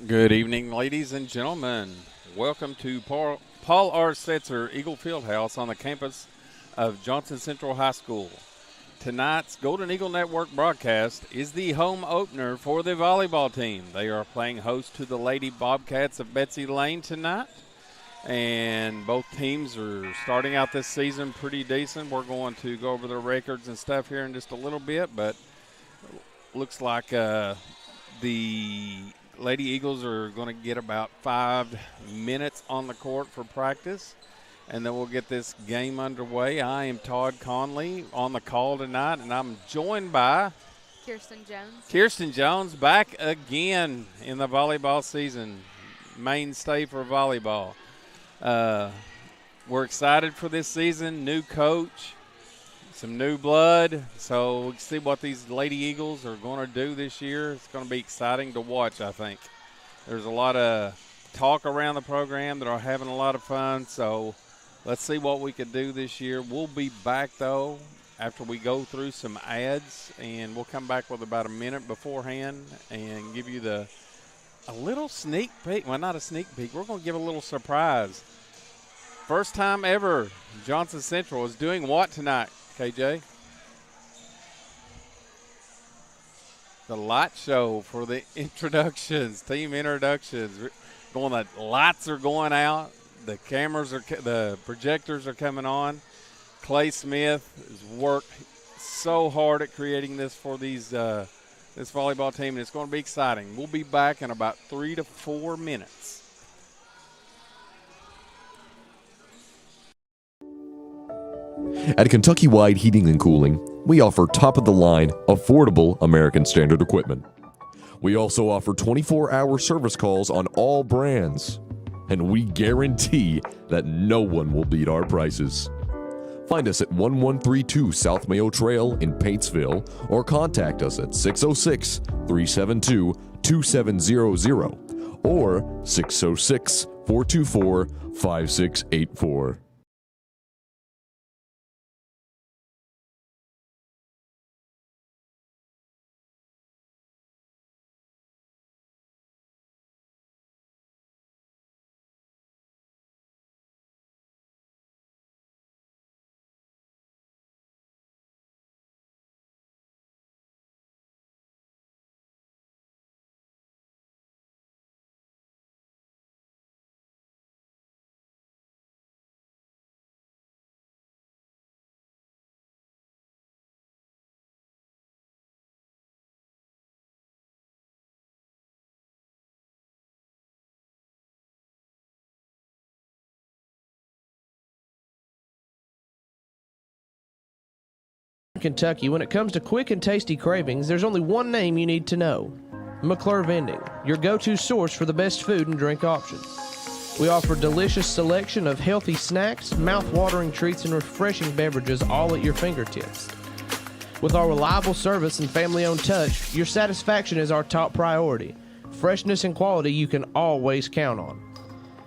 Good evening, ladies and gentlemen. Welcome to Paul R. Setzer Eagle Fieldhouse on the campus of Johnson Central High School. Tonight's Golden Eagle Network broadcast is the home opener for the volleyball team. They are playing host to the Lady Bobcats of Betsy, Layne tonight. And both teams are starting out this season pretty decent. We're going to go over their records and stuff here in just a little bit, but looks like the Lady Eagles are going to get about 5 minutes on the court for practice, and then we'll get this game underway. I am Todd Conley on the call tonight, and I'm joined by Kirsten Jones. Kirsten Jones, back again in the volleyball season, mainstay for volleyball. We're excited for this season, new coach, some new blood, so we'll see what these Lady Eagles are going to do this year. It's going to be exciting to watch, I think. There's a lot of talk around the program that are having a lot of fun, so let's see what we can do this year. We'll be back, though, after we go through some ads, and we'll come back with about a minute beforehand and give you a little sneak peek. Well, not a sneak peek. We're going to give a little surprise. First time ever Johnson Central is doing what tonight, KJ? The light show for the introductions, team introductions. The lights are going out. The the projectors are coming on. Clay Smith has worked so hard at creating this for this volleyball team, and it's going to be exciting. We'll be back in about 3 to 4 minutes. At Kentucky Wide Heating and Cooling, we offer top-of-the-line, affordable American Standard equipment. We also offer 24-hour service calls on all brands, and we guarantee that no one will beat our prices. Find us at 1132 South Mayo Trail in Paintsville or contact us at 606-372-2700 or 606-424-5684. Kentucky, when it comes to quick and tasty cravings, there's only one name you need to know: McClure Vending, your go-to source for the best food and drink options. We offer a delicious selection of healthy snacks, mouth-watering treats, and refreshing beverages all at your fingertips. With our reliable service and family-owned touch, your satisfaction is our top priority. Freshness and quality you can always count on.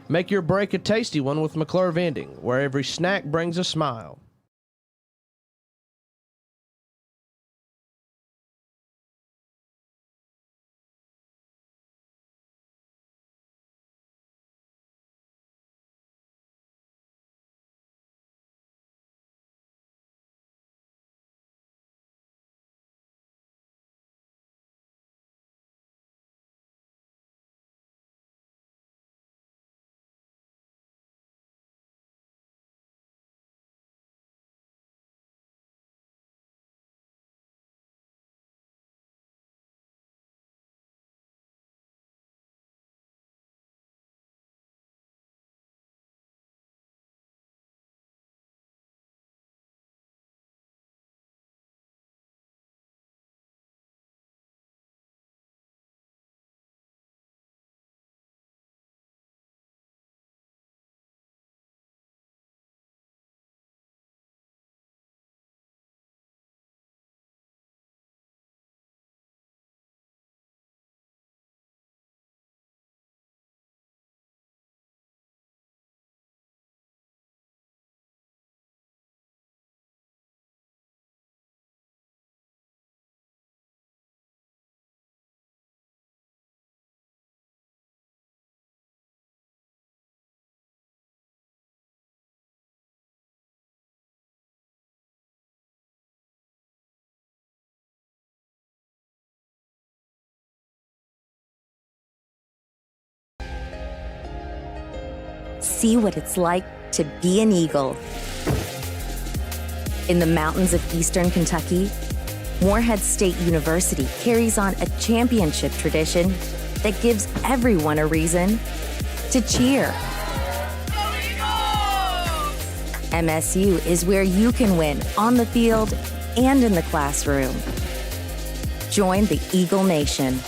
Make your break a tasty one with McClure Vending, where every snack brings a smile. see what it's like to be an Eagle. In the mountains of eastern Kentucky, Morehead State University carries on a championship tradition that gives everyone a reason to cheer. MSU is where you can win on the field and in the classroom. Join the Eagle Nation.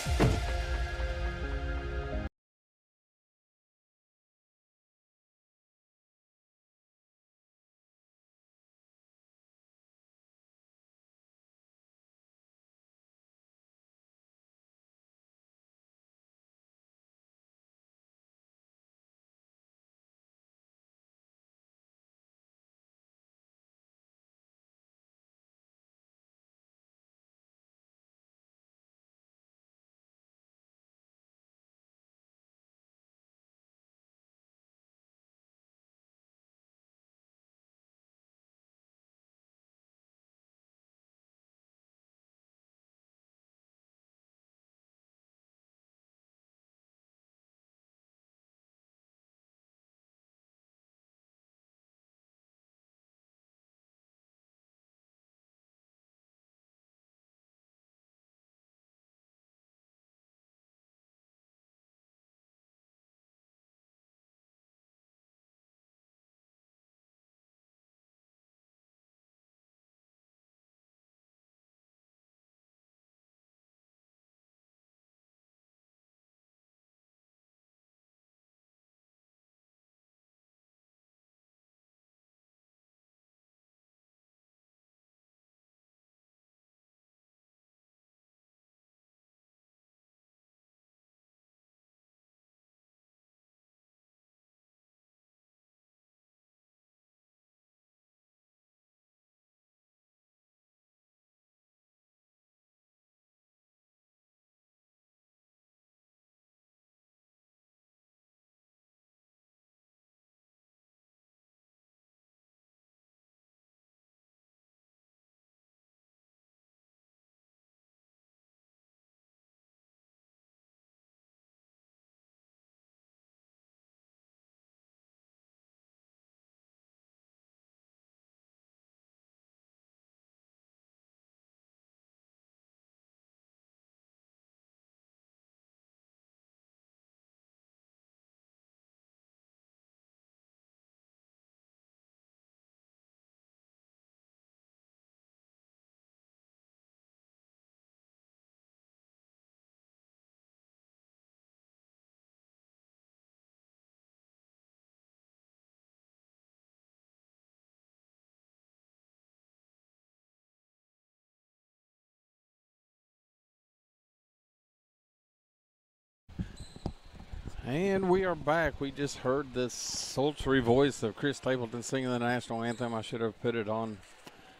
And we are back. We just heard this sultry voice of Chris Stapleton singing the national anthem. I should have put it on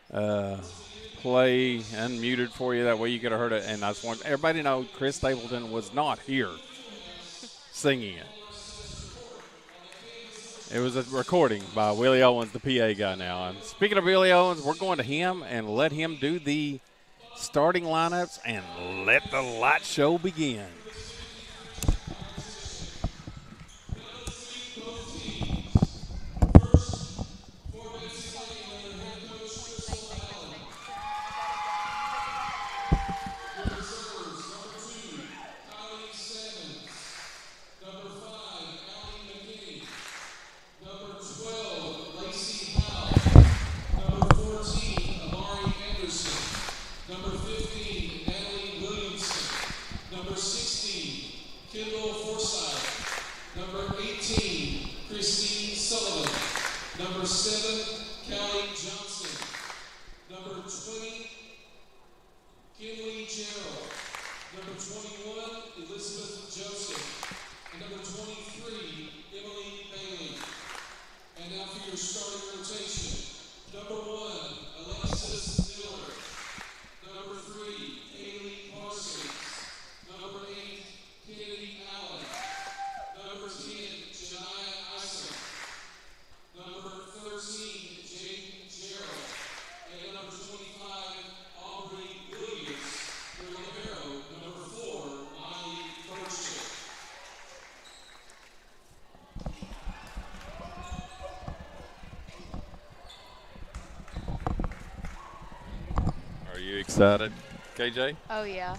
play unmuted for you. That way you could have heard it. And I just want everybody to know Chris Stapleton was not here singing it. It was a recording by Willie Owens, the PA guy now. And speaking of Willie Owens, we're going to him and let him do the starting lineups and let the light show begin. you excited, KJ? Oh, yeah.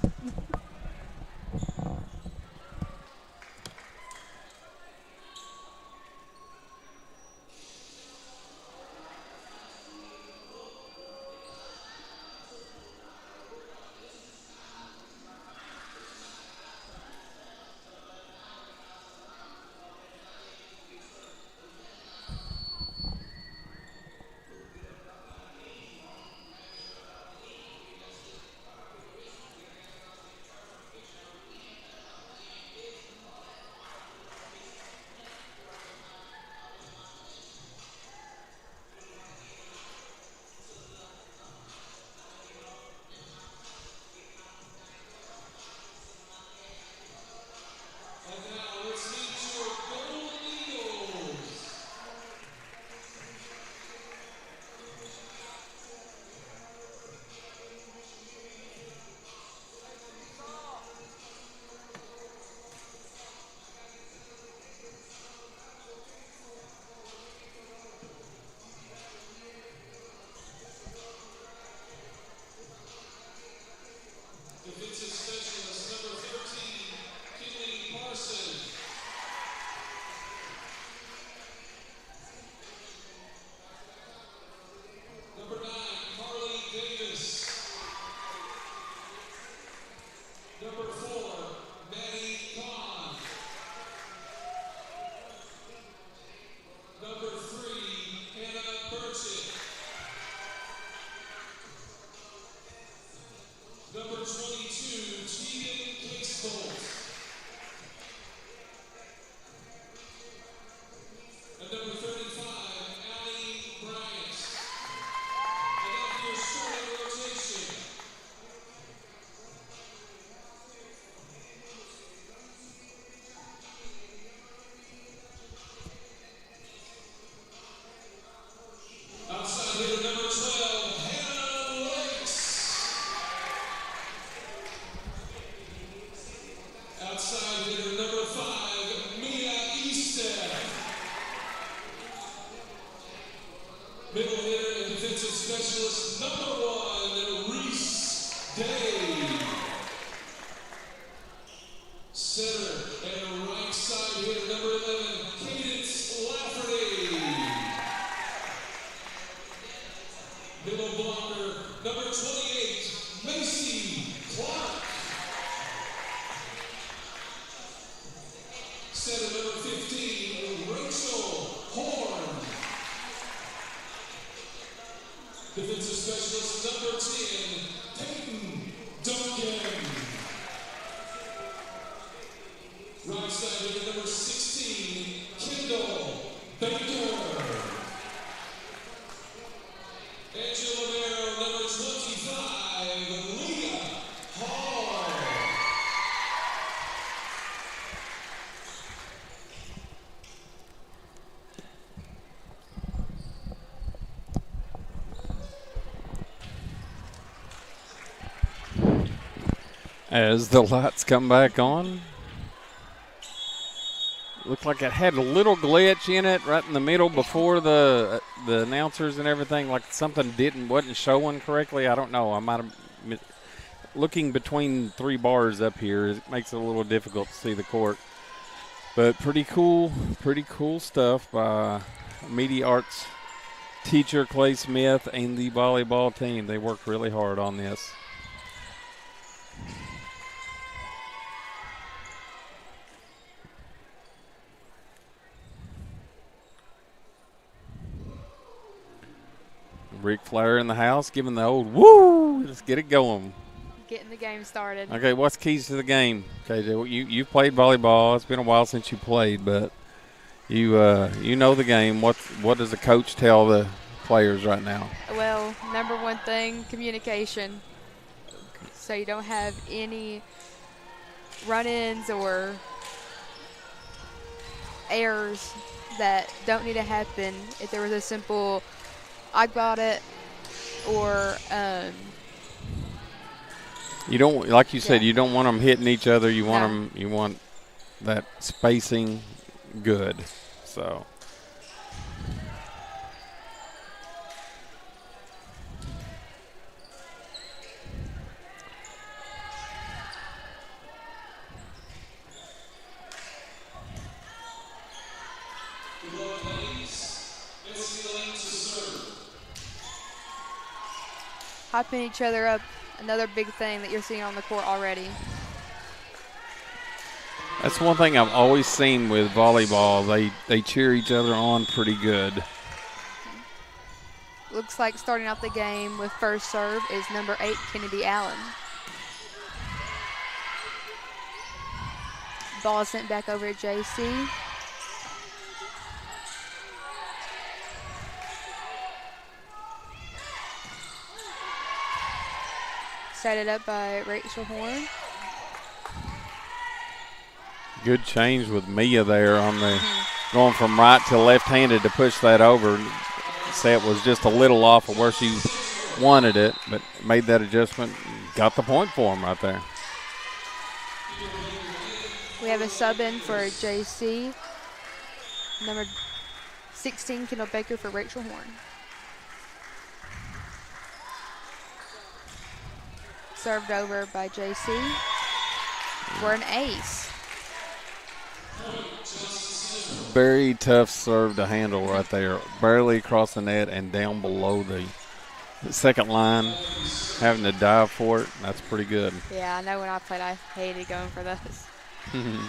As the lights come back on, looked like it had a little glitch in it right in the middle before the announcers and everything, like something wasn't showing correctly. I don't know. I might have looking between three bars up here. It makes it a little difficult to see the court, but pretty cool stuff by media arts teacher Clay Smith and the volleyball team. They worked really hard on this. Ric Flair in the house, giving the old woo. Let's get it going. Getting the game started. Okay, what's keys to the game, KJ? You played volleyball. It's been a while since you played, but you know the game. What does the coach tell the players right now? Well, number one thing, communication. So you don't have any run-ins or errors that don't need to happen. If there was a simple I got it, or you don't, like you said, you don't want them hitting each other. You want you want that spacing good. So hyping each other up. Another big thing that you're seeing on the court already. That's one thing I've always seen with volleyball. They cheer each other on pretty good. Looks like starting out the game with first serve is number 8, Kennedy Allen. Ball sent back over to JC. Set it up by Rachel Horn. Good change with Mia there on the going from right to left-handed to push that over. Set was just a little off of where she wanted it, but made that adjustment. Got the point for him right there. We have a sub in for JC. Number 16, Kendall Baker for Rachel Horn. Served over by JC for an ace. Very tough serve to handle right there. Barely across the net and down below the second line. Having to dive for it, that's pretty good. Yeah, I know when I played, I hated going for those. And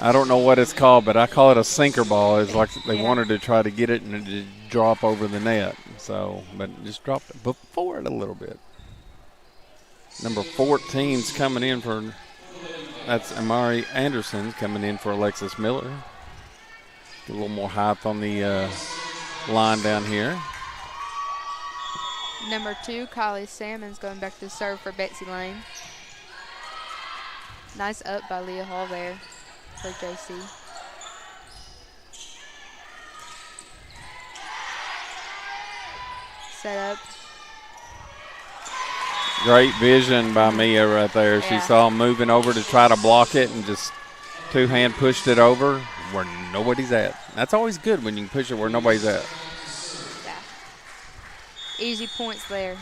I don't know what it's called, but I call it a sinker ball. It's like they wanted to try to get it and it drop over the net. So, but just dropped it before it a little bit. Number 14's coming in for, that's Amari Anderson coming in for Alexis Miller. Get a little more height on the line down here. number 2, Kylie Salmon's going back to serve for Betsy Layne. Nice up by Leah Hall there for JC. Set up. Great vision by Mia right there. Yeah. She saw him moving over to try to block it and just two-hand pushed it over where nobody's at. That's always good when you can push it where nobody's at. Yeah. Easy points there.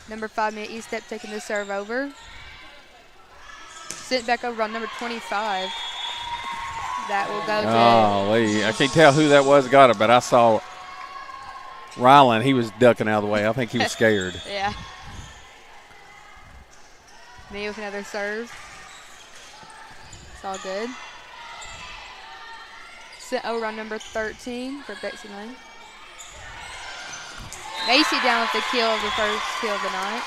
Number 5, Mia Estep taking the serve over. Sent back over on number 25. That will go to. Golly, I can't tell who that was got it, but I saw Ryland. He was ducking out of the way. I think he was scared. Yeah. Mia with another serve. It's all good. Sent over on number 13 for Betsy Layne. Macy down with the kill of the first kill of the night.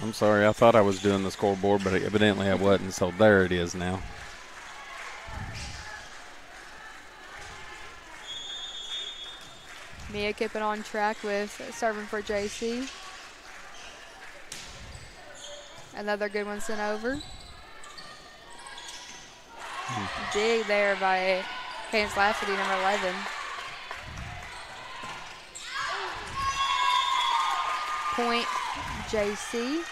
I'm sorry, I thought I was doing the scoreboard, but evidently I wasn't, so there it is now. Mia keeping on track with serving for JC. Another good one sent over. Dig there by Cadence Lafferty, number 11. Point JC.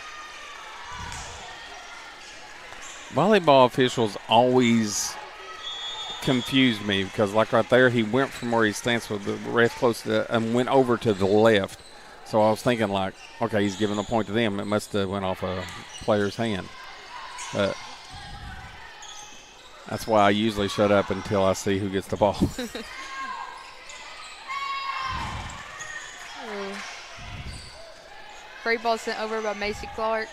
Volleyball officials always confuse me because, like right there, he went from where he stands with the ref close to and went over to the left. So I was thinking, like, okay, he's giving the point to them. It must have went off a player's hand. But that's why I usually shut up until I see who gets the ball. Free ball sent over by Macy Clark.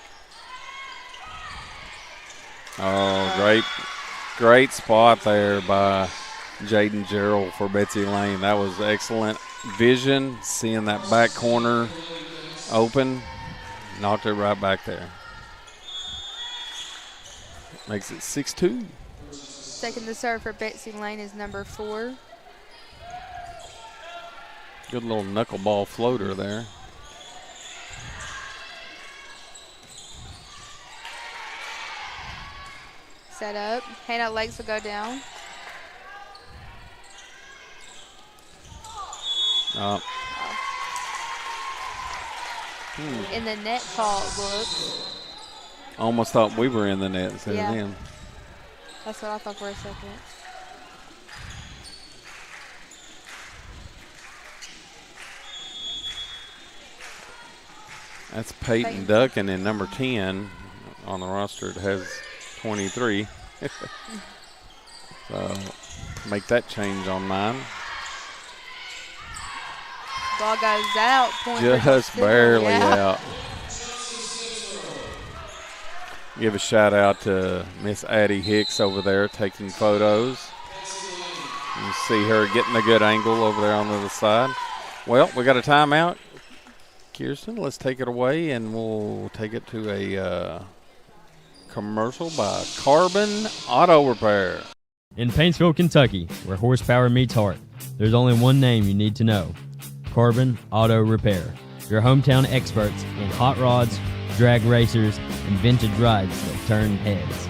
Oh, great spot there by Jaden Gerald for Betsy Layne. That was excellent vision, seeing that back corner open, knocked it right back there. Makes it 6-2. Taking the serve for Betsy Layne is number 4. Good little knuckleball floater there. Set up. Hannah Lakes will go down. In the net call it looks. Almost thought we were in the net instead of him. That's what I thought for a second. That's Peyton Duncan in number 10 on the roster. It has 23. So make that change on mine. Ball goes out. Point Just barely out. Give a shout out to Miss Addie Hicks over there taking photos. You see her getting a good angle over there on the other side. Well, we got a timeout. Kirsten, let's take it away, and we'll take it to a commercial by Carbon Auto Repair. In Paintsville, Kentucky, where horsepower meets heart, there's only one name you need to know: Carbon Auto Repair. Your hometown experts in hot rods, drag racers, and vintage rides that turn heads.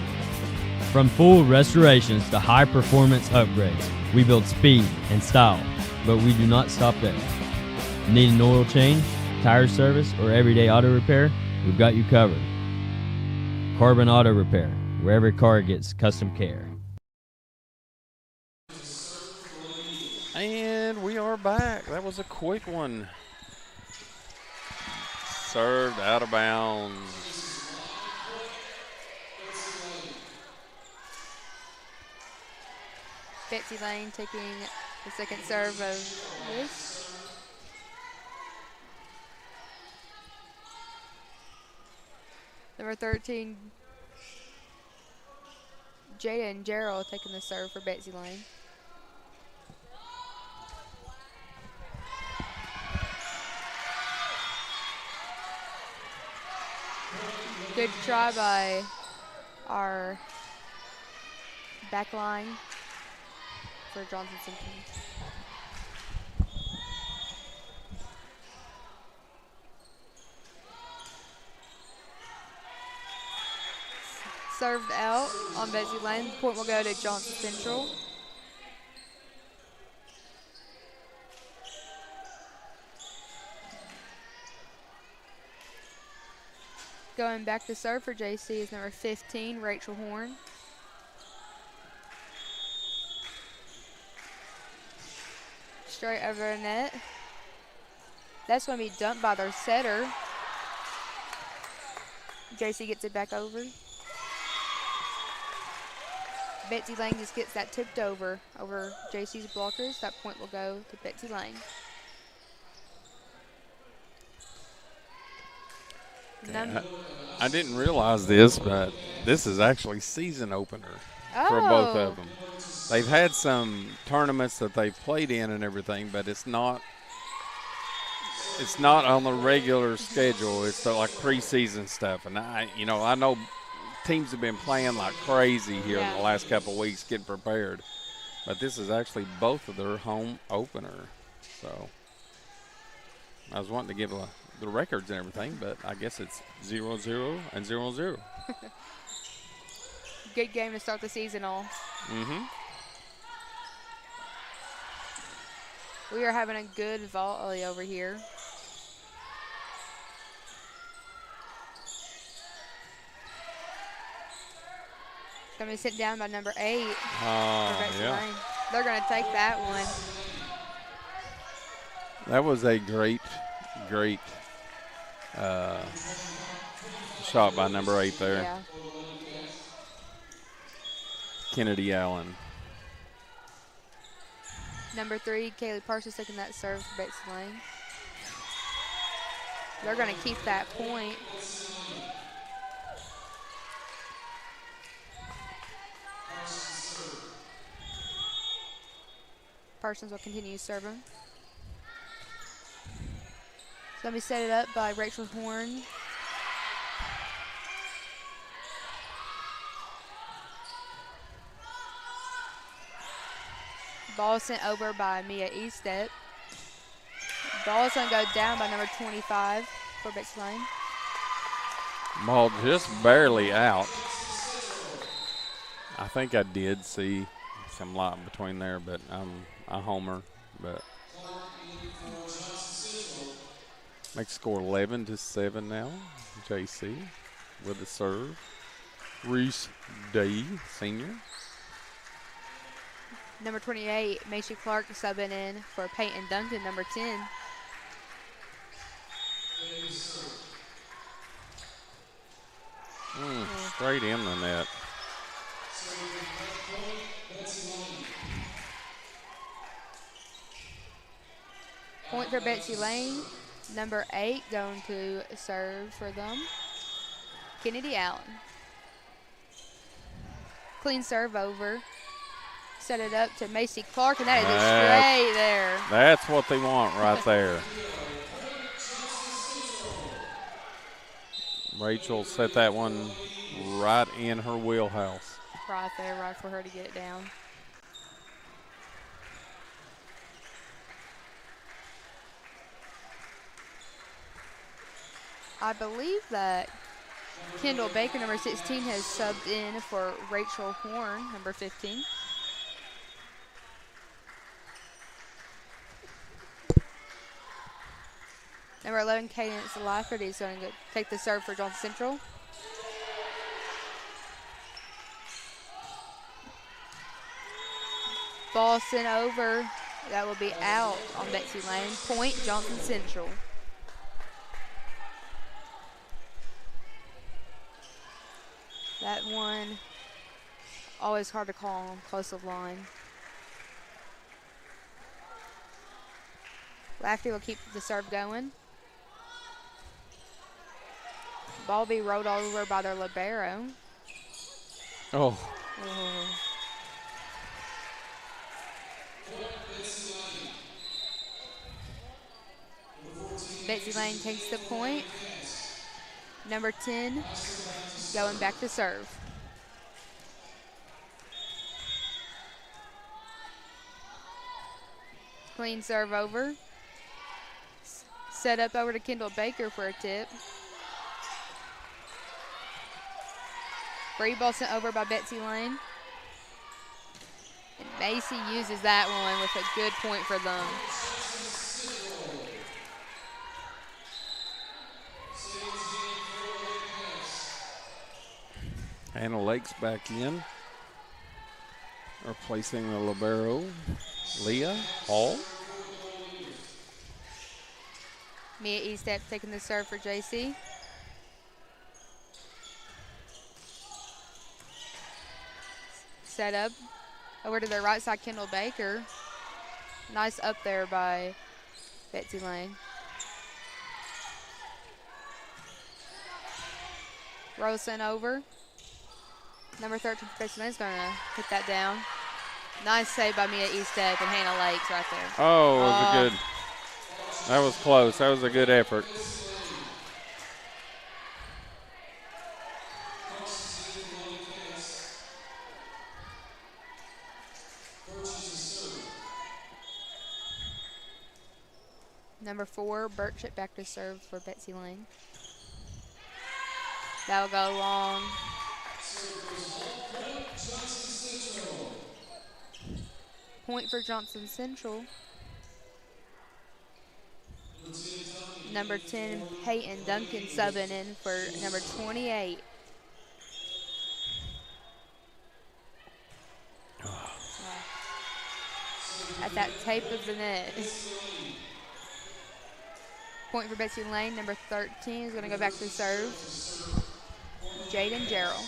From full restorations to high-performance upgrades, we build speed and style, but we do not stop there. Need an oil change, tire service, or everyday auto repair? We've got you covered. Carbon Auto Repair, where every car gets custom care. And we are back. That was a quick one. Served out of bounds. Betsy Layne taking the second serve of this. Number 13, Jada and Gerald taking the serve for Betsy Layne. Good try by our back line for Johnson Central. Served out on Betsy Layne. The point will go to Johnson Central. Going back to serve for JC is number 15, Rachel Horn. Straight over the net. That's going to be dumped by their setter. JC gets it back over. Betsy Layne just gets that tipped over JC's blockers. That point will go to Betsy Layne. I didn't realize this, but this is actually season opener for both of them. They've had some tournaments that they've played in and everything, but it's not on the regular schedule. It's like preseason stuff, and I know teams have been playing like crazy here in the last couple of weeks getting prepared, but this is actually both of their home opener. So I was wanting to give the records and everything, but I guess it's 0-0 and 0-0. Good game to start the season off. Mm-hmm. We are having a good volley over here. It's going to be sent down by number 8. Yeah. They're going to take that one. That was a great shot by number 8 there. Yeah. Kennedy Allen. Number 3, Kaylee Parsons taking that serve for Betsy Layne. They're going to keep that point. Parsons will continue serving. So let me set it up by Rachel Horn. Ball sent over by Mia Eastep. Ball is going to go down by number 25 for Betsy Layne. Ball just barely out. I think I did see some light between there, but I'm a homer. But makes score 11-7 now. JC with the serve. Reese Day, senior. Number 28, Macy Clark subbing in for Peyton Duncan, number 10. Straight in the net. Point for Betsy Layne. Number 8 going to serve for them. Kennedy Allen. Clean serve over. Set it up to Macy Clark, and that is just straight there. That's what they want right there. Rachel set that one right in her wheelhouse. Right there, right for her to get it down. I believe that Kendall Baker, number 16, has subbed in for Rachel Horn, number 15. Number 11, Cadence Lafferty is going to take the serve for Johnson Central. Ball sent over. That will be out on Betsy Layne. Point, Johnson Central. That one, always hard to call on close of line. Lafferty will keep the serve going. Ball be rolled over by their libero. Oh. Betsy Layne takes the point. Number 10 going back to serve. Clean serve over. Set up over to Kendall Baker for a tip. Free ball sent over by Betsy Layne. And Macy uses that one with a good point for them. Hannah Lake's back in. Replacing the libero, Leah Hall. Mia Estep taking the serve for JC. Set up over to the right side, Kendall Baker. Nice up there by Betsy Layne. Rose sent over. Number 13 for Betsy Layne is going to hit that down. Nice save by Mia Estep and Hannah Lakes right there. Oh, it was a good. That was close. That was a good effort. Number 4, Burchett back to serve for Betsy Layne. That'll go long. Point for Johnson Central. Number 10, Peyton Duncan subbing in for number 28. At that tape of the net. Point for Betsy Layne. Number 13 is going to go back to serve. Jaden Jarrell.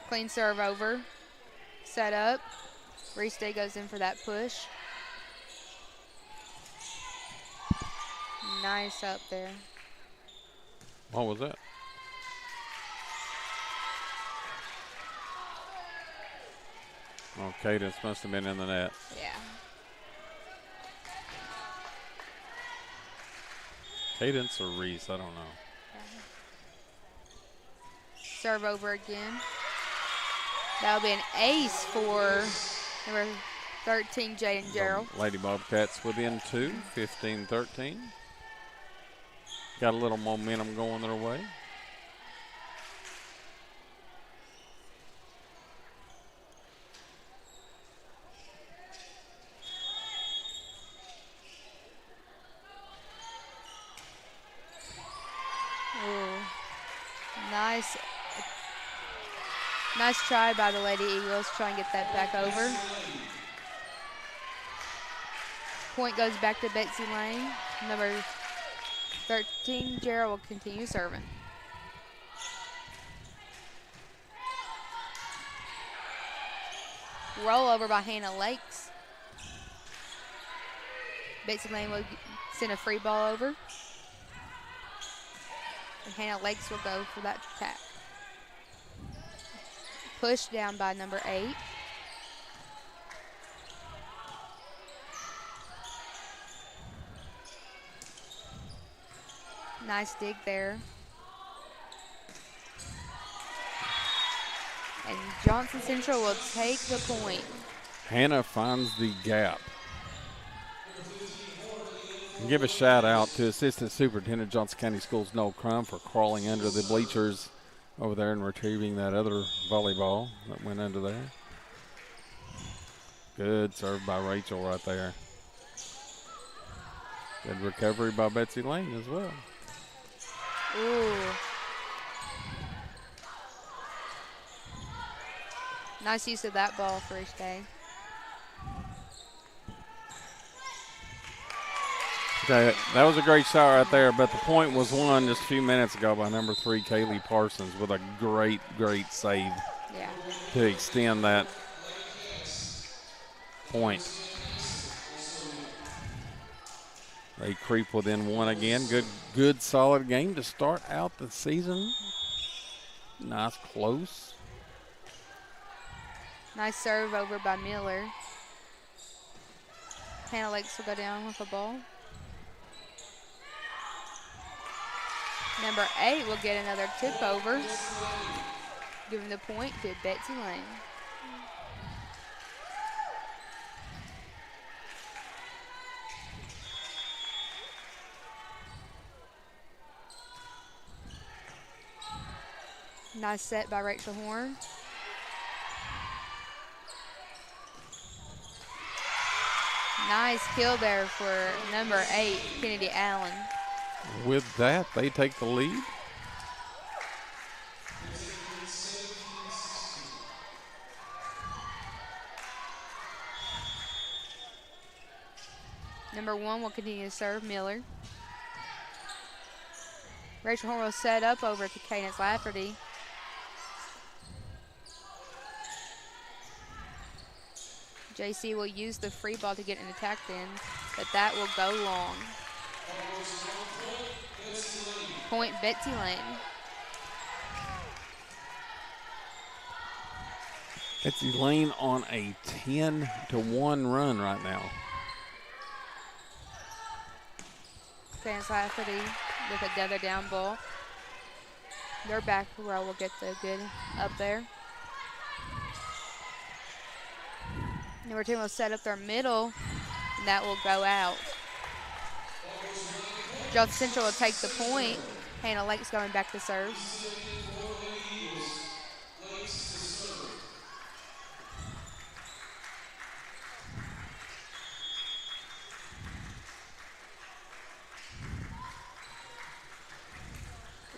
Clean serve over. Set up. Reese Day goes in for that push. Nice up there. What was that? Oh, Cadence must have been in the net. Yeah. Cadence or Reese, I don't know. Serve over again. That'll be an ace for number 13, Jaden Jarrell. Lady Bobcats within 2, 15-13. Got a little momentum going their way. Nice try by the Lady Eagles. Try and get that back over. Point goes back to Betsy Layne. Number 13, Gerald will continue serving. Roll over by Hannah Lakes. Betsy Layne will send a free ball over. And Hannah Lakes will go for that attack. Pushed down by number 8. Nice dig there. And Johnson Central will take the point. Hannah finds the gap. Give a shout out to Assistant Superintendent Johnson County Schools Noel Crum for crawling under the bleachers over there and retrieving that other volleyball that went under there. Good serve by Rachel right there. Good recovery by Betsy Layne as well. Ooh. Nice use of that ball for each day. Okay, that was a great shot right there, but the point was won just a few minutes ago by number 3, Kaylee Parsons, with a great, great save to extend that point. They creep within 1 again. Good, solid game to start out the season. Nice close. Nice serve over by Miller. Hannah Lakes will go down with the ball. Number 8 will get another tip over, giving the point to Betsy Layne. Nice set by Rachel Horn. Nice kill there for number 8, Kennedy Allen. With that, they take the lead. Number 1 will continue to serve Miller. Rachel Horn will set up over to Cadence Lafferty. JC will use the free ball to get an attack in, but that will go long. Point Betsy Layne. Betsy Layne on a 10-1 run right now. Cadence Lafferty with another down ball. Their back row will get the good up there. Number 10 will set up their middle, and that will go out. Johnson Central will take the point. Hannah Lakes going back to serve.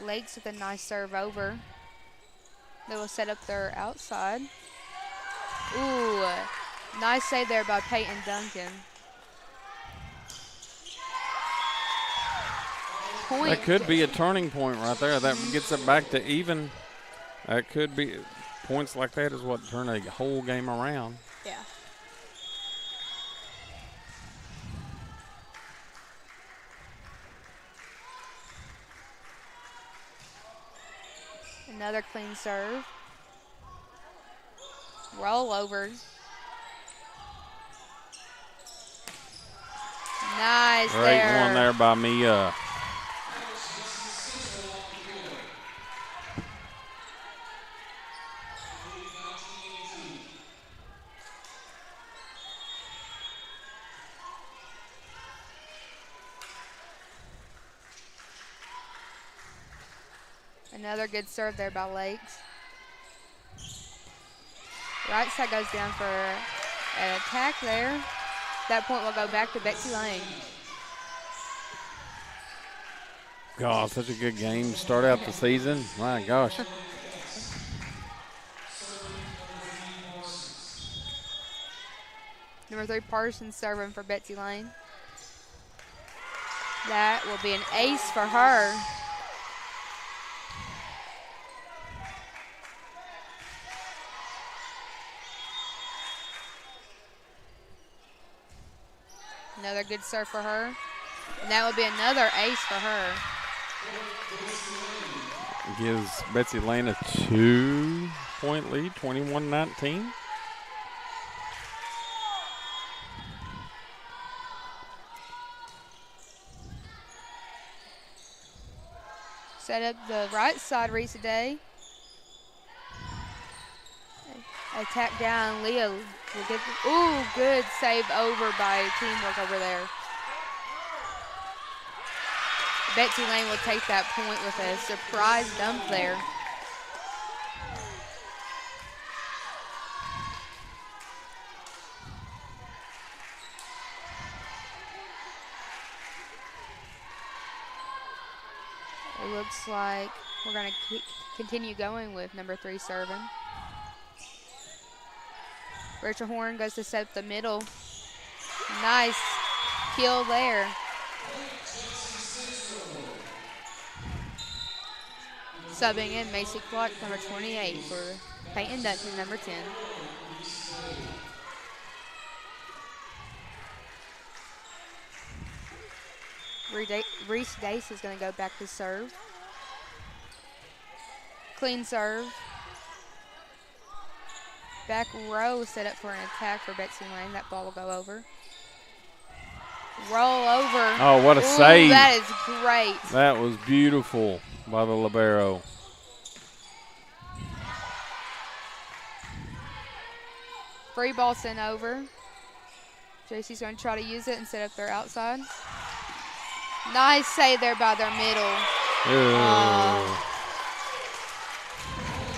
Lakes with a nice serve over. They will set up their outside. Ooh, nice save there by Peyton Duncan. Point. That could be a turning point right there. That gets it back to even. That could be, points like that is what turn a whole game around. Yeah. Another clean serve. Rollovers. Nice Great there. one there by Mia. Another good serve there by Lakes. Right side goes down for an attack there. That point will go back to Betsy Layne. God, such a good game. Start out the season. My gosh. Number 3, Parsons serving for Betsy Layne. That will be an ace for her. Another good serve for her. And that will be another ace for her. Gives Betsy Layne a 2-point lead, 21-19. Set up the right side, Reese today. Attack down, Leah will get, ooh, good save over by teamwork over there. Betsy Layne will take that point with a surprise dump there. It looks like we're going to continue going with number 3 serving. Rachel Horn goes to set up the middle. Nice kill there. Subbing in Macy Clark, number 28, for Peyton Duncan, number 10. Reese Dace is going to go back to serve. Clean serve. Back row set up for an attack for Betsy Layne. That ball will go over. Roll over. Oh, what a save. That is great. That was beautiful by the libero. Free ball sent over. JC's going to try to use it and set up their outside. Nice save there by their middle.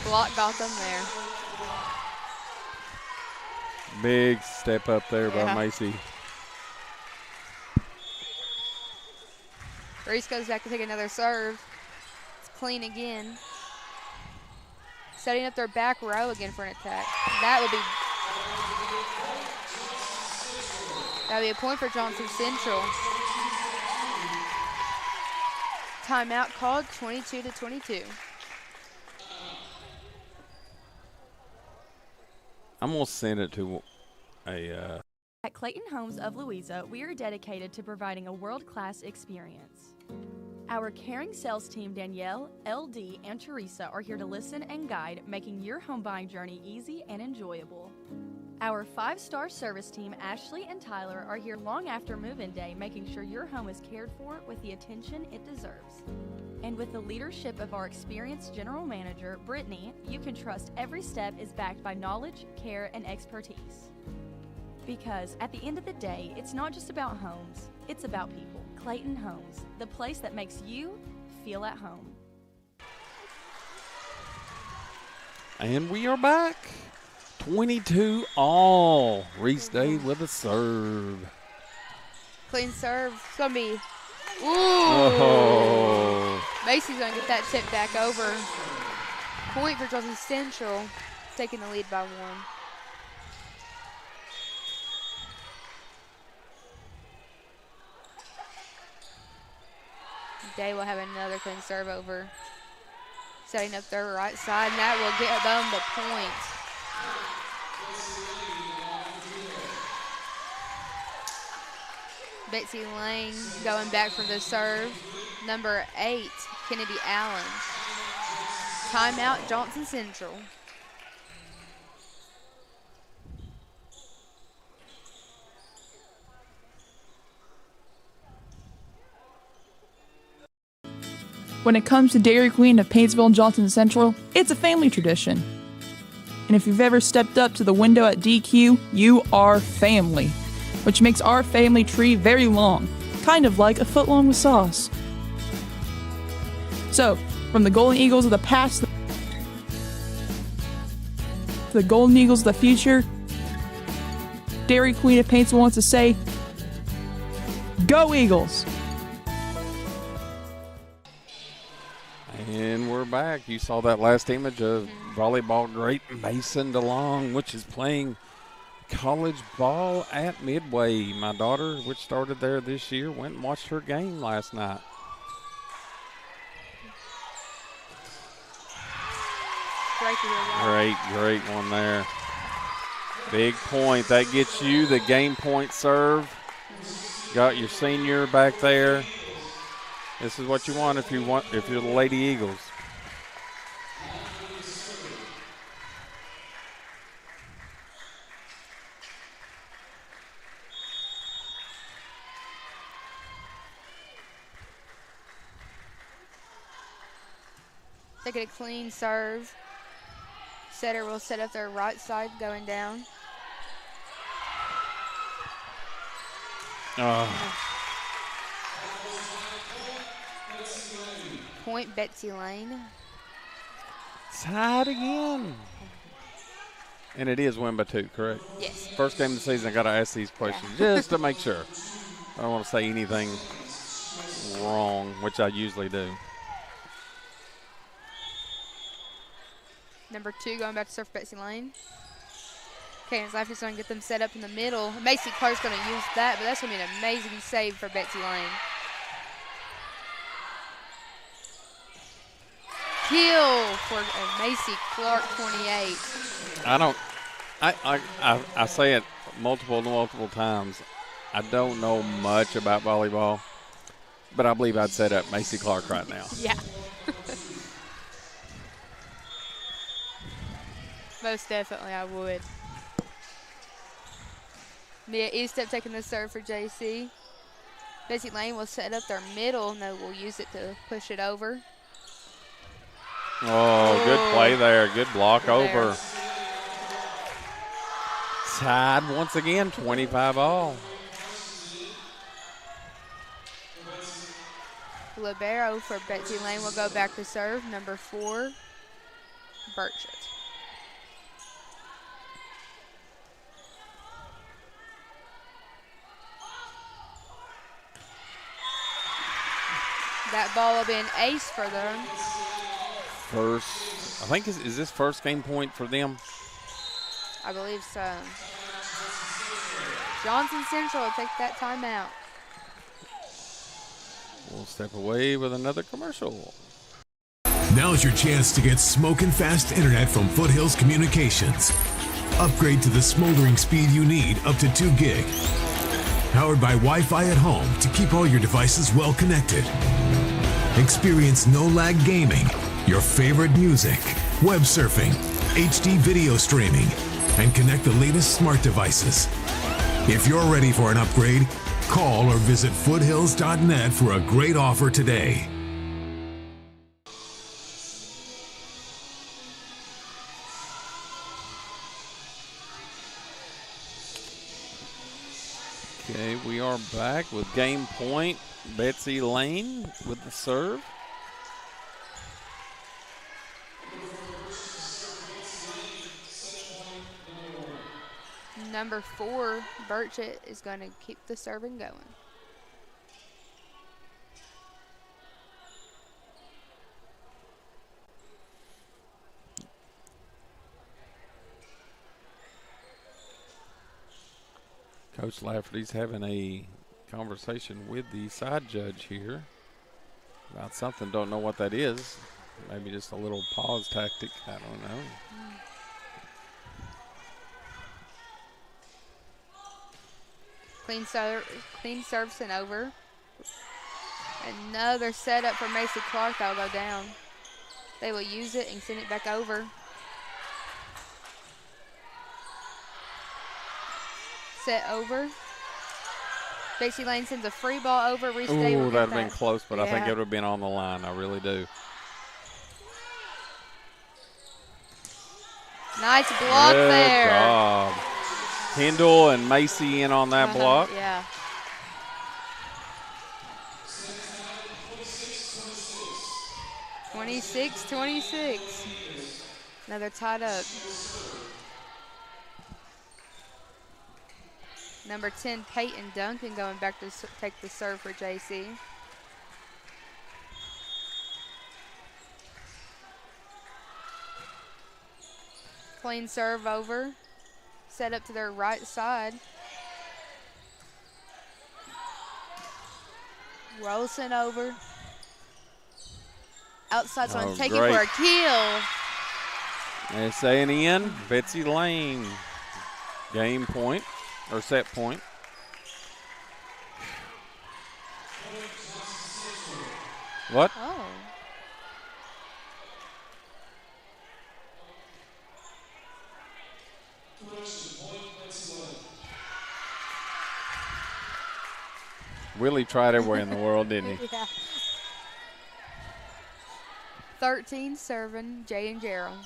Block got them there. Big step up there by Macy. Reese goes back to take another serve. It's clean again. Setting up their back row again for an attack. That would be a point for Johnson Central. Timeout called, 22-22. I'm going to send it to a... At Clayton Homes of Louisa, we are dedicated to providing a world-class experience. Our caring sales team, Danielle, LD, and Teresa, are here to listen and guide, making your home buying journey easy and enjoyable. Our 5-star service team, Ashley and Tyler, are here long after move-in day, making sure your home is cared for with the attention it deserves. And with the leadership of our experienced general manager, Brittany, you can trust every step is backed by knowledge, care, and expertise. Because at the end of the day, it's not just about homes, it's about people. Clayton Homes, the place that makes you feel at home. And we are back. 22 all. Reese Day with a serve. Clean serve. It's going to be, ooh. Oh. Macy's going to get that tip back over. Point for Johnson Central, taking the lead by 1. Day will have another clean serve over. Setting up their right side, and that will get them the point. Betsy Layne going back for the serve. Number 8, Kennedy Allen. Timeout, Johnson Central. When it comes to Dairy Queen of Paintsville and Johnson Central, it's a family tradition. And if you've ever stepped up to the window at DQ, you are family, which makes our family tree very long, kind of like a foot long with sauce. So, from the Golden Eagles of the past to the Golden Eagles of the future, Dairy Queen of Paintsville wants to say, Go Eagles! And we're back. You saw that last image of volleyball great Mason DeLong, which is playing college ball at Midway. My daughter, which started there this year, went and watched her game last night. Great to hear that. Great one there. Big point. That gets you the game point serve. Got your senior back there. This is what you want if you're the Lady Eagles. They get a clean serve. Setter will set up their right side going down. Point Betsy Layne. Tied again. And it is win by 2, correct? Yes. First game of the season, I got to ask these questions just to make sure. I don't want to say anything wrong, which I usually do. Number 2 going back to serve Betsy Layne. Okay, it's Lafayette's going to get them set up in the middle. Macy Clark's going to use that, but that's going to be an amazing save for Betsy Layne. Kill for Macy Clark, 28. I say it multiple times. I don't know much about volleyball, but I believe I'd set up Macy Clark right now. Yeah. Most definitely I would. Mia Eastep taking the serve for JC. Betsy Layne will set up their middle, and they will use it to push it over. Oh, good play there. Good block over. Tied once again, 25 all. Libero for Betsy Layne will go back to serve. Number 4, Burchett. That ball will be an ace for them. First, I think, is this first game point for them? I believe so. Johnson Central will take that timeout. We'll step away with another commercial. Now's your chance to get smoking fast internet from Foothills Communications. Upgrade to the smoldering speed you need up to 2 gig. Powered by Wi-Fi at home to keep all your devices well connected. Experience no-lag gaming, your favorite music, web surfing, HD video streaming, and connect the latest smart devices. If you're ready for an upgrade, call or visit foothills.net for a great offer today. Okay, we are back with game point. Betsy Layne with the serve. Number 4, Burchett, is going to keep the serving going. Coach Lafferty's having a conversation with the side judge here about something. Don't know what that is. Maybe just a little pause tactic. I don't know. Clean serves and over. Another setup for Macy Clark that will go down. They will use it and send it back over. Set over. Betsy Layne sends a free ball over. Ooh, that would have been close, but I think it would have been on the line. I really do. Nice block there. Good job. Kendall and Macy in on that block. Yeah. (26-26). Another tied up. Number 10, Peyton Duncan, going back to take the serve for JC. Clean serve over. set up to their right side. Rolson over. Outside's going to take it for a kill. They say in the end, Betsy Layne, game point, or set point. What? Oh. Willie tried everywhere in the world, didn't he? Yeah. 13 serving, Jaden Gerald.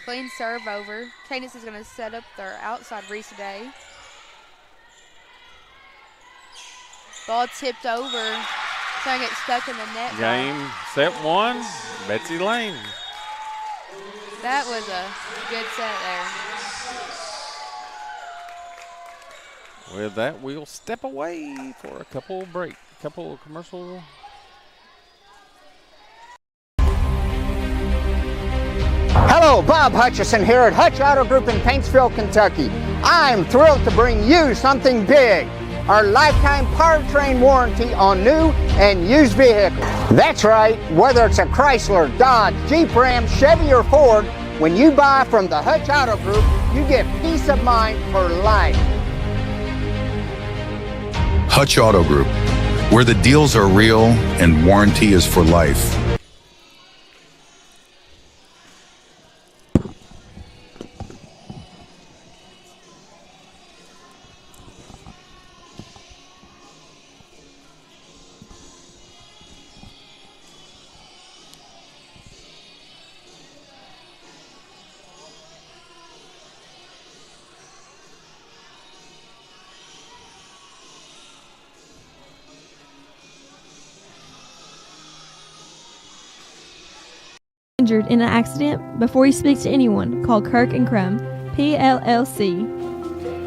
Clean serve over. Cadence is going to set up their outside Risa Day. Ball tipped over. Trying to get stuck in the net. Game, set one, Betsy Layne. That was a good set there. With that, we'll step away for a couple of commercial. Hello, Bob Hutchison here at Hutch Auto Group in Paintsville, Kentucky. I'm thrilled to bring you something big. Our lifetime powertrain warranty on new and used vehicles. That's right, whether it's a Chrysler, Dodge, Jeep, Ram, Chevy, or Ford, when you buy from the Hutch Auto Group, you get peace of mind for life. Hutch Auto Group, where the deals are real and warranty is for life. Injured in an accident, before you speak to anyone, call Kirk and Crum, PLLC.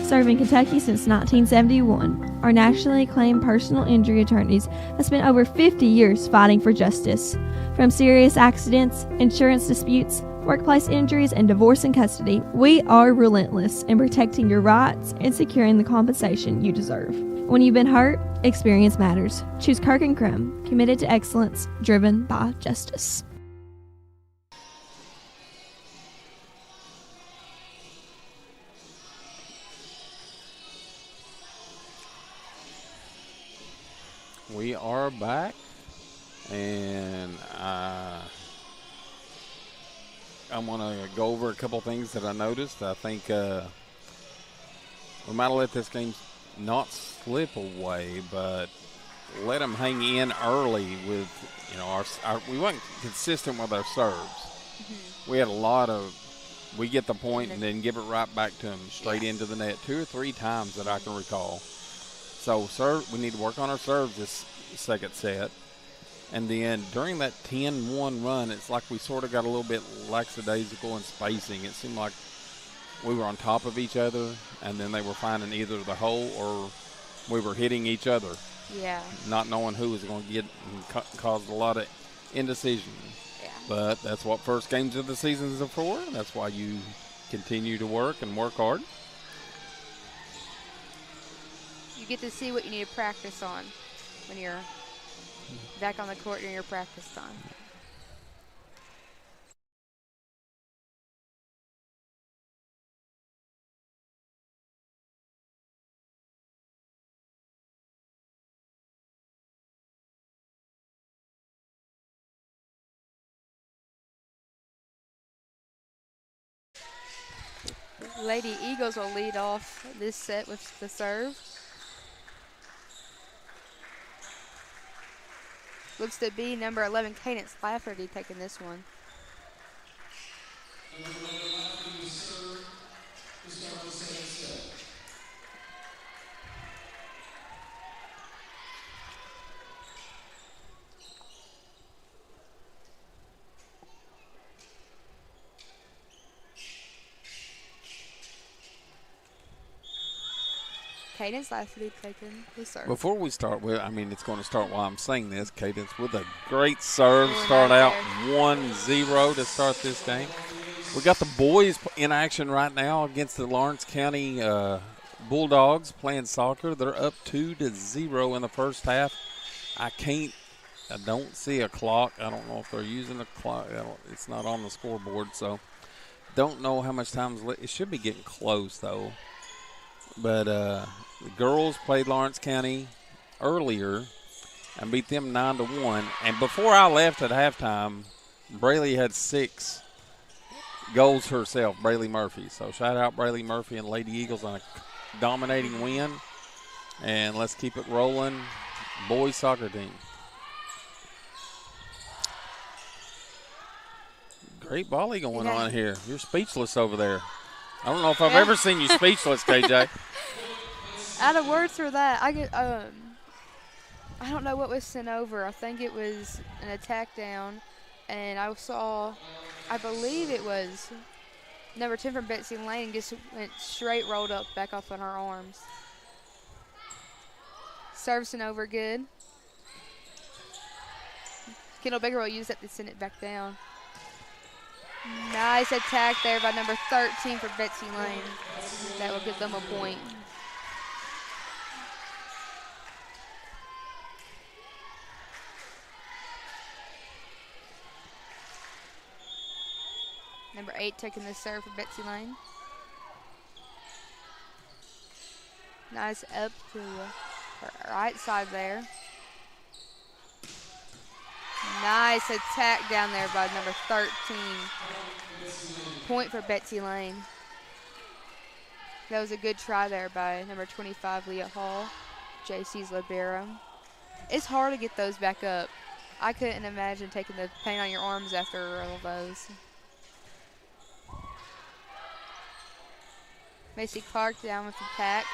Serving Kentucky since 1971, our nationally acclaimed personal injury attorneys have spent over 50 years fighting for justice. From serious accidents, insurance disputes, workplace injuries, and divorce and custody, we are relentless in protecting your rights and securing the compensation you deserve. When you've been hurt, experience matters. Choose Kirk and Crum, committed to excellence, driven by justice. We are back, and I'm going to go over a couple things that I noticed. I think we might have let this game not slip away, but let them hang in early with, we weren't consistent with our serves. Mm-hmm. We had a lot of, we get the point and then give it right back to them straight into the net 2 or 3 times that I can recall. So we need to work on our serves this second set. And then during that 10-1 run, it's like we sort of got a little bit lackadaisical in spacing. It seemed like we were on top of each other, and then they were finding either the hole or we were hitting each other. Yeah. Not knowing who was going to get and caused a lot of indecision. Yeah. But that's what first games of the season are for. That's why you continue to work and work hard. You get to see what you need to practice on when you're back on the court during your practice time. Lady Eagles will lead off this set with the serve. Looks to be number 11, Cadence Lafferty, taking this one. Cadence Lafferty taking the serve. Before we start with, it's going to start while I'm saying this. Cadence with a great serve. Start out 1-0 to start this game. We got the boys in action right now against the Lawrence County Bulldogs playing soccer. They're up 2-0 in the first half. I don't see a clock. I don't know if they're using a clock. It's not on the scoreboard, so don't know how much time is left. It should be getting close, though. But the girls played Lawrence County earlier and beat them 9-1. And before I left at halftime, Braley had 6 goals herself, Braley Murphy. So shout out Braley Murphy and Lady Eagles on a dominating win. And let's keep it rolling. Boys soccer team. Great volley going on here. You're speechless over there. I don't know if I've ever seen you speechless, KJ. Out of words for that, I don't know what was sent over. I think it was an attack down, and I believe it was number 10 from Betsy Layne, just went straight rolled up back off on her arms. Servicing over good. Kendall Baker will use that to send it back down. Nice attack there by number 13 for Betsy Layne. That will give them a point. Number 8 taking the serve for Betsy Layne. Nice up to her right side there. Nice attack down there by number 13. Point for Betsy Layne. That was a good try there by number 25, Leah Hall, JC's libero. It's hard to get those back up. I couldn't imagine taking the pain on your arms after all of those. Macy Clark down with the pack.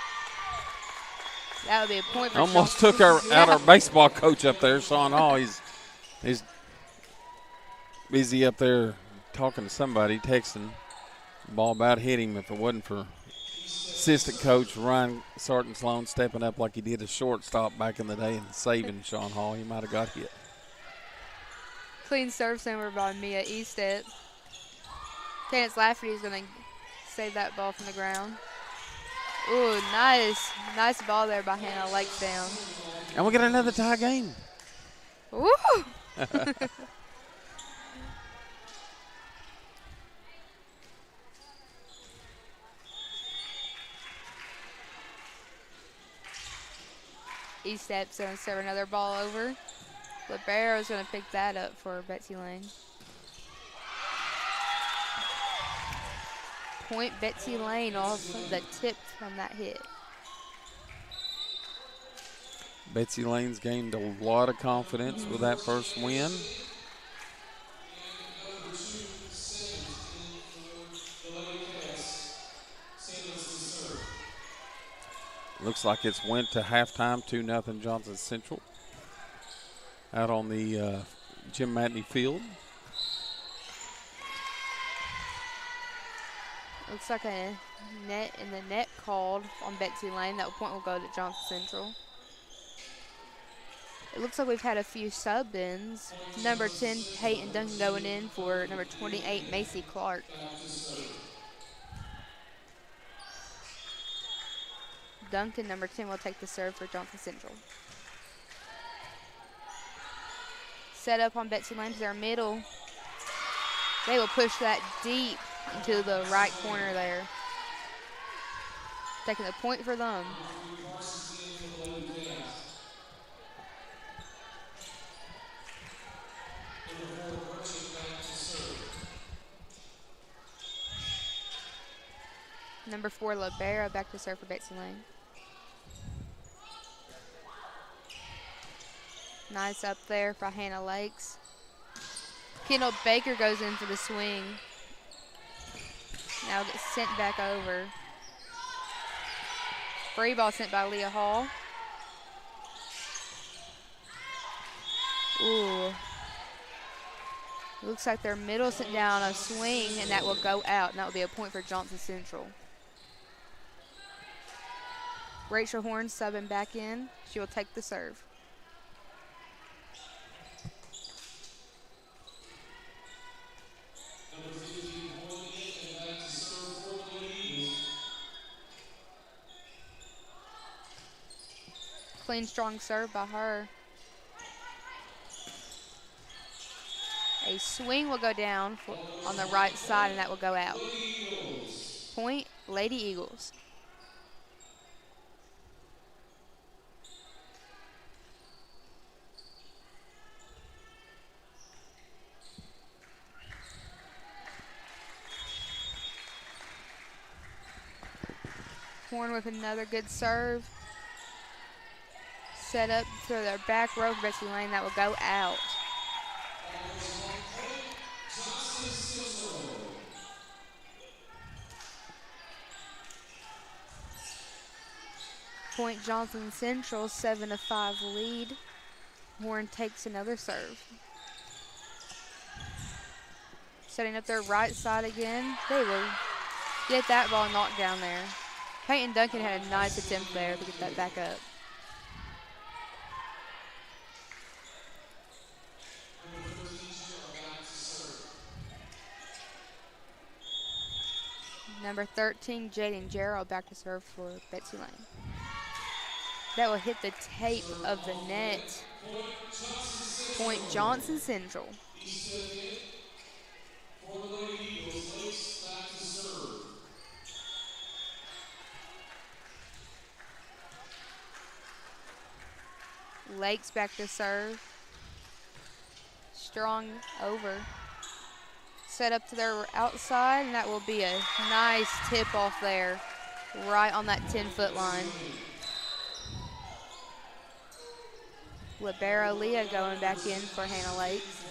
That would be a point for Almost took out our baseball coach up there, Sean Hall. He's busy up there talking to somebody, texting. Ball about hit him. If it wasn't for assistant coach Ryan Sarton Sloan stepping up like he did a shortstop back in the day and saving Sean Hall, he might have got hit. Clean serve center by Mia Eastet. Candace Lafferty is going to save that ball from the ground. Ooh, nice ball there by Hannah Lakedown. And we get another tie game. Woo! Eastep's going to serve another ball over. Libero's going to pick that up for Betsy Layne. Point Betsy Layne off the tip from that hit. Betsy Layne's gained a lot of confidence with that first win. Looks like it's went to halftime, 2-0 Johnson Central out on the Jim Matney field. Looks like a net called on Betsy Layne. That point will go to Johnson Central. It looks like we've had a few sub-ins. Number 10, Peyton Duncan going in for number 28, Macy Clark. Duncan, number 10, will take the serve for Johnson Central. Set up on Betsy Layne to their middle. They will push that deep into the right corner there. Taking the point for them. Number 4, Libero, back to serve for Betsy Layne. Nice up there for Hannah Lakes. Kendall Baker goes in for the swing. Now gets sent back over. Free ball sent by Leah Hall. Ooh. Looks like their middle sent down a swing, and that will go out, and that will be a point for Johnson Central. Rachel Horn subbing back in. She will take the serve. Clean, strong serve by her. A swing will go down on the right side, and that will go out. Point, Lady Eagles. Horn with another good serve. Set up for their back row for Betsy Layne. That will go out. Point Johnson Central, 7-5 lead. Horn takes another serve. Setting up their right side again. They will get that ball knocked down there. Peyton Duncan had a nice attempt there to get that back up. Number 13, Jaden Gerald, back to serve for Betsy Layne. That will hit the tape of the net. Point Johnson Central. Lakes back to serve. Strong over. Set up to their outside, and that will be a nice tip off there, right on that 10-foot line. Libero Leah going back in for Hannah Lakes.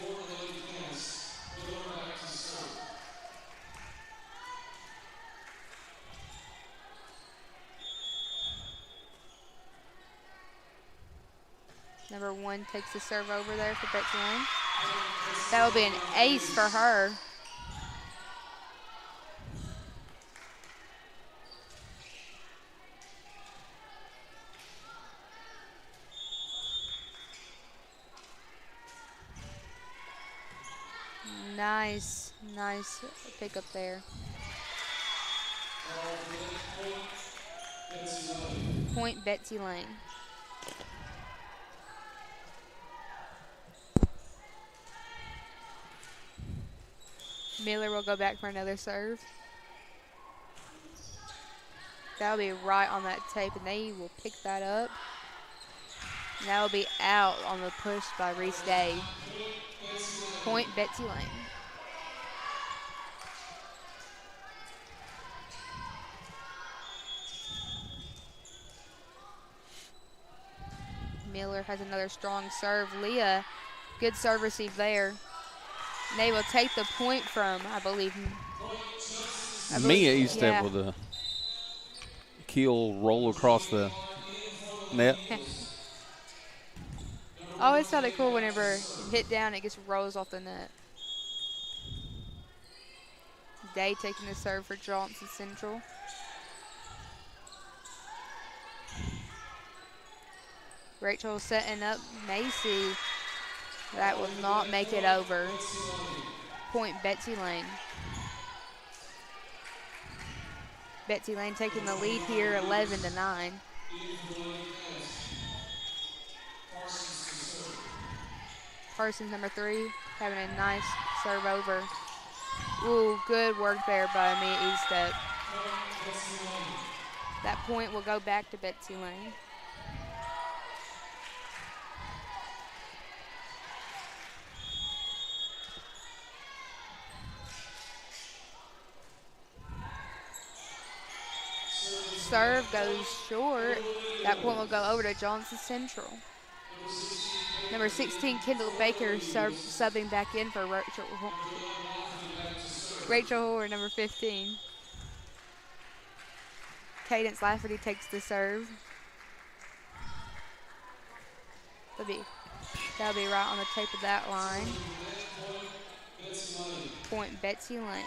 Number 1 takes the serve over there for Betsy Layne. That will be an ace for her. Nice pick up there. Point Betsy Layne. Miller will go back for another serve. That'll be right on that tape, and they will pick that up. And that'll be out on the push by Reese Day. Point Betsy Layne. Miller has another strong serve. Leah, good serve receive there. And they will take the point from, I believe Mia Eastep with a keel roll across the net. I always thought it cool whenever it hit down, it just rolls off the net. Day taking the serve for Johnson Central. Rachel setting up Macy. That will not make it over. Point Betsy Layne. Betsy Layne taking the lead here, 11-9. Parsons, number 3, having a nice serve over. Ooh, good work there by Mia Eastep. That point will go back to Betsy Layne. Serve goes short. That point will go over to Johnson Central. Number 16, Kendall Baker, subbing back in for Rachel Hoare, number 15. Cadence Lafferty takes the serve. That'll be right on the tape of that line. Point Betsy Layne.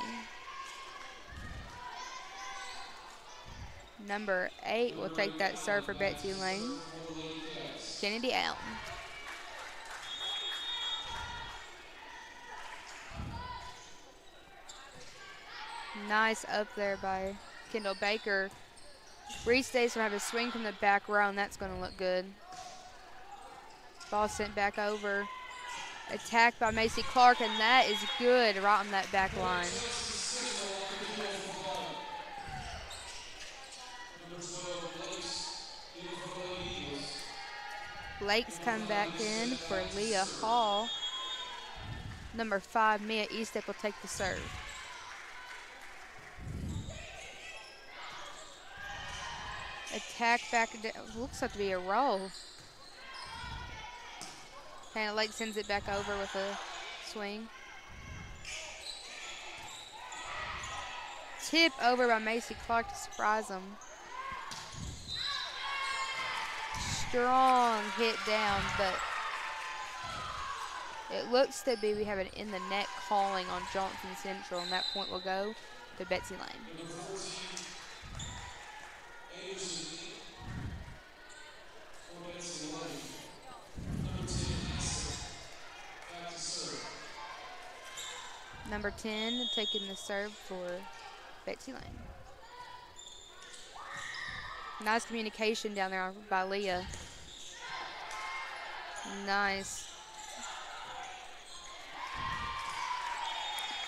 Number 8 will take that serve for Betsy Layne. Kennedy Allen. Nice up there by Kendall Baker. Reese Days will have a swing from the back row, and that's going to look good. Ball sent back over. Attacked by Macy Clark, and that is good right on that back line. Lake's come back in for Leah Hall. Number 5, Mia Eastep will take the serve. Attack back, looks like to be a roll. Hannah Lake sends it back over with a swing. Tip over by Macy Clark to surprise them. Strong hit down, but it looks to be we have an in the net calling on Johnson Central, and that point will go to Betsy Layne. Number 10 taking the serve for Betsy Layne. Nice communication down there by Leah. Nice.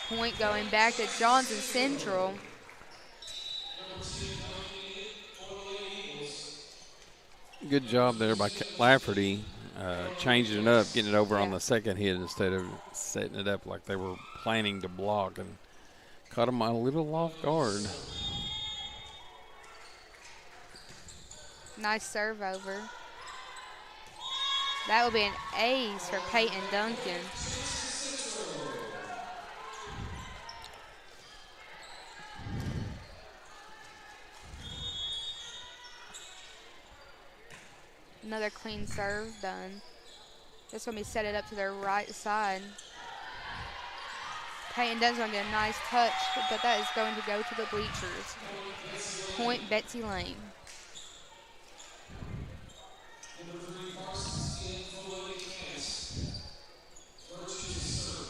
Point going back to Johnson Central. Good job there by Lafferty, changing it up, getting it over on the second hit instead of setting it up like they were planning to block, and caught them a little off guard. Nice serve over. That will be an ace for Peyton Duncan. Another clean serve done. This one we set it up to their right side. Peyton Duncan's going to get a nice touch, but that is going to go to the bleachers. Point Betsy Layne.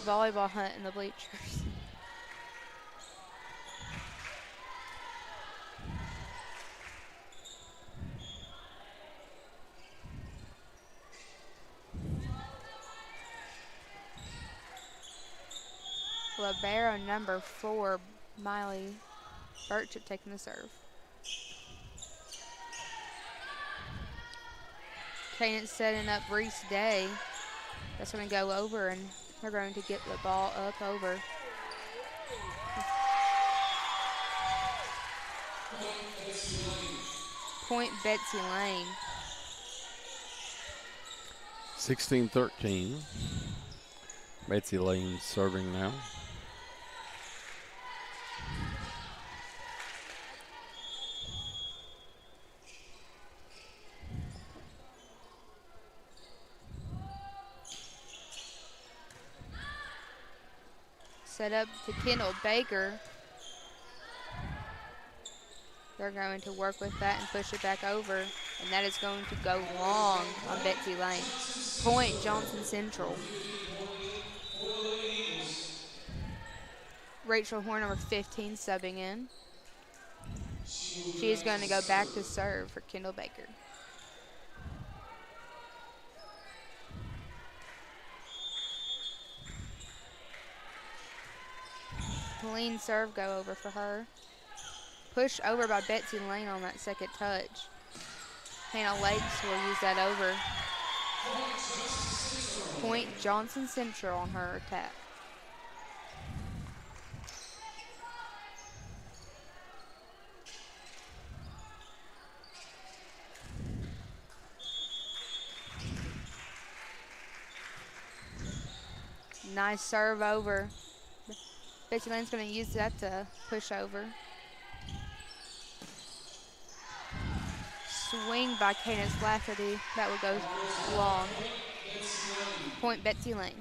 Volleyball hunt in the bleachers. Libero number 4, Miley Birchett taking the serve. Kanan setting up Reese Day. That's going to go over, and they're going to get the ball up over. Point Betsy Layne. 16-13. Betsy Layne serving now. Set up to Kendall Baker. They're going to work with that and push it back over, and that is going to go long on Betsy Layne. Point Johnson Central. Rachel Horn, number 15, subbing in. She is going to go back to serve for Kendall Baker. Clean serve go over for her. Push over by Betsy Layne on that second touch. Hannah Lakes will use that over. Point Johnson Central on her attack. Nice serve over. Betsy Layne's going to use that to push over. Swing by Candace Lafferty. That would go long. Point Betsy Layne.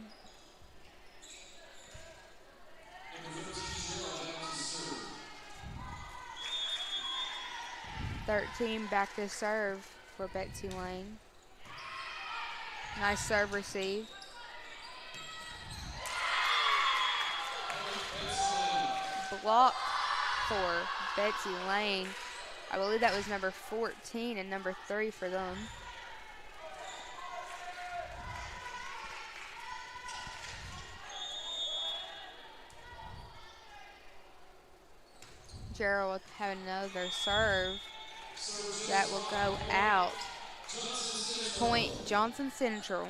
(13) back to serve for Betsy Layne. Nice serve receive. Block for Betsy Layne. I believe that was number 14 and number 3 for them. Gerald will have another serve. That will go out. Point Johnson Central.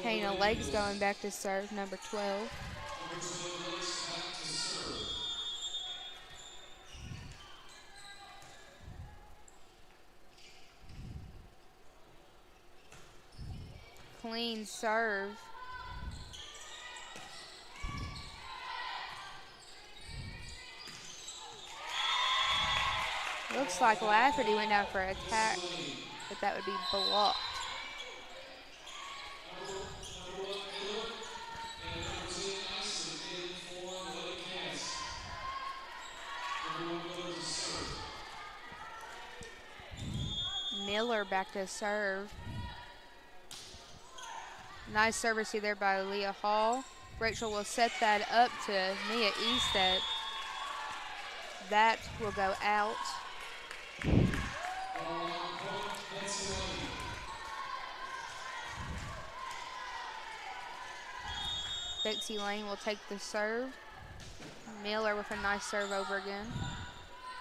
Hannah Lake's going back to serve, number 12. Clean serve. Looks like Lafferty went down for an attack, but that would be blocked. Miller back to serve. Nice service there by Leah Hall. Rachel will set that up to Mia Eastet. That will go out. Betsy Layne will take the serve. Miller with a nice serve over again.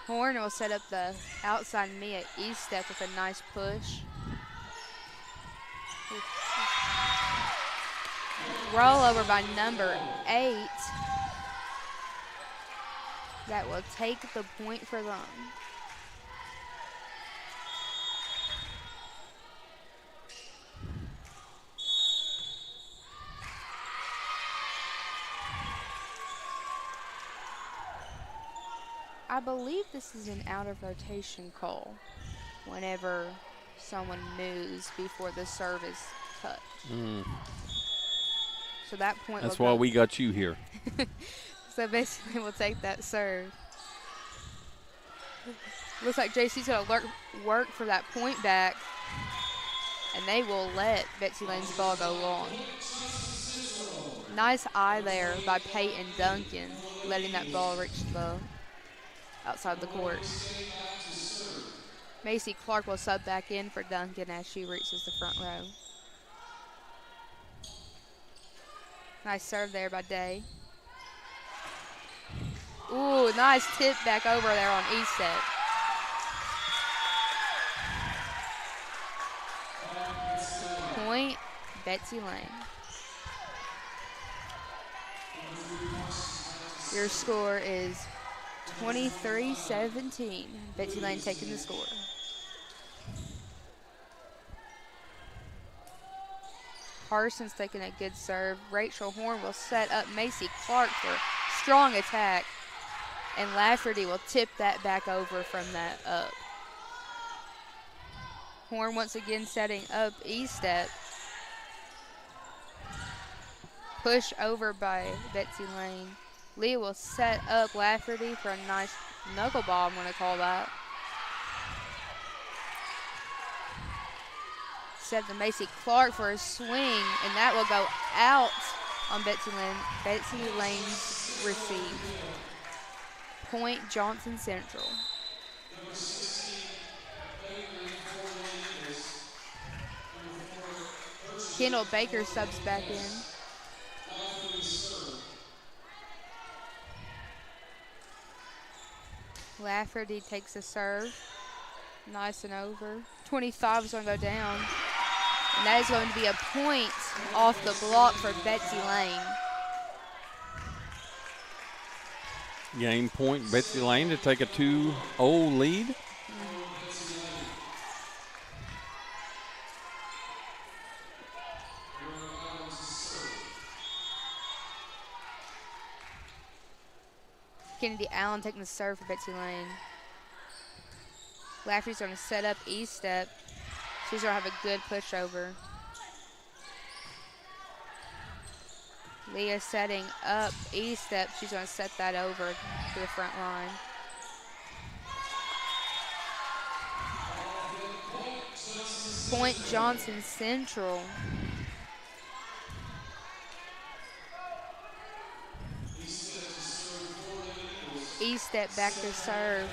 Horn will set up the outside Mia Eastet with a nice push. Roll over by number 8. That will take the point for them. I believe this is an out of rotation call whenever someone moves before the serve is touched. So that point That's will why go. we got you here. So basically we'll take that serve. Looks like JC's going to work for that point back, and they will let Betsy Layne's ball go long. Nice eye there by Peyton Duncan, letting that ball reach the outside the court. Macy Clark will sub back in for Duncan as she reaches the front row. Nice serve there by Day. Ooh, nice tip back over there on Eastet. Point, Betsy Layne. Your score is 23-17. Betsy Layne taking the score. Parsons taking a good serve. Rachel Horn will set up Macy Clark for strong attack. And Lafferty will tip that back over from that up. Horn once again setting up Eastet. Push over by Betsy Layne. Leah will set up Lafferty for a nice knuckleball, I'm going to call that. Set to Macy Clark for a swing, and that will go out on Betsy Layne. Betsy Layne's receive. Point Johnson Central. Kendall Baker subs back in. Lafferty takes a serve. Nice and over. 25 is going to go down. And that is going to be a point off the block for Betsy Layne. Game point, Betsy Layne to take a 2-0 lead. Kennedy Allen taking the serve for Betsy Layne. Lafferty's going to set up Eastet. She's going to have a good pushover. Leah setting up Eastet. She's going to set that over to the front line. Point Johnson Central. Eastet back to serve.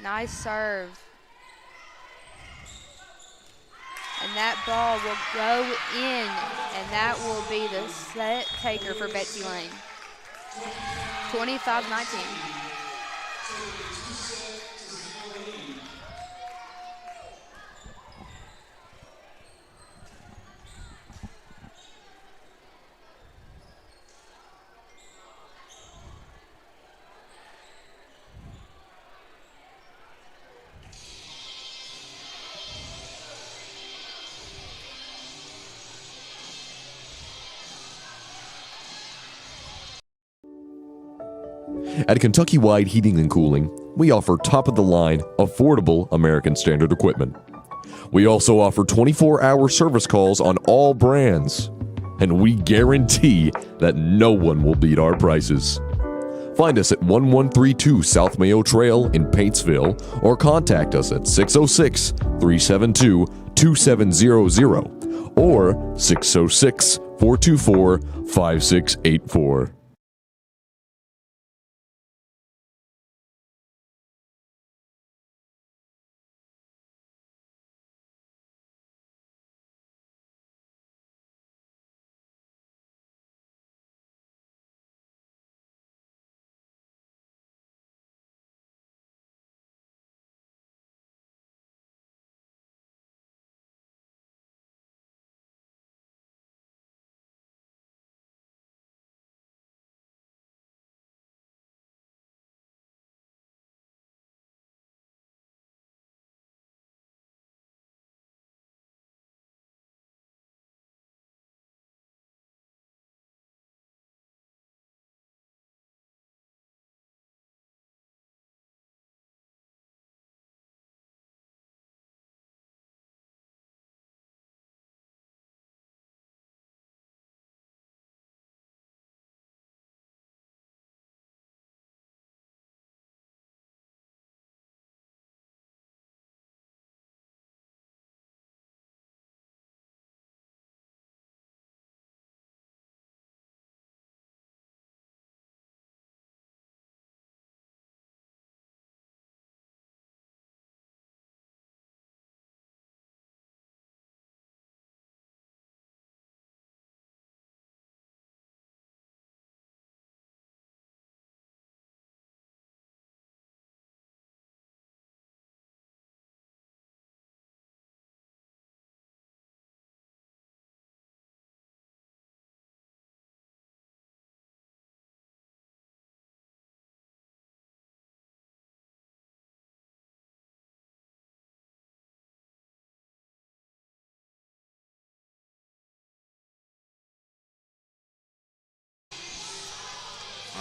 Nice serve. And that ball will go in, and that will be the set taker for Betsy Layne. 25-19. At Kentucky Wide Heating and Cooling, we offer top-of-the-line, affordable American Standard equipment. We also offer 24-hour service calls on all brands, and we guarantee that no one will beat our prices. Find us at 1132 South Mayo Trail in Paintsville or contact us at 606-372-2700 or 606-424-5684.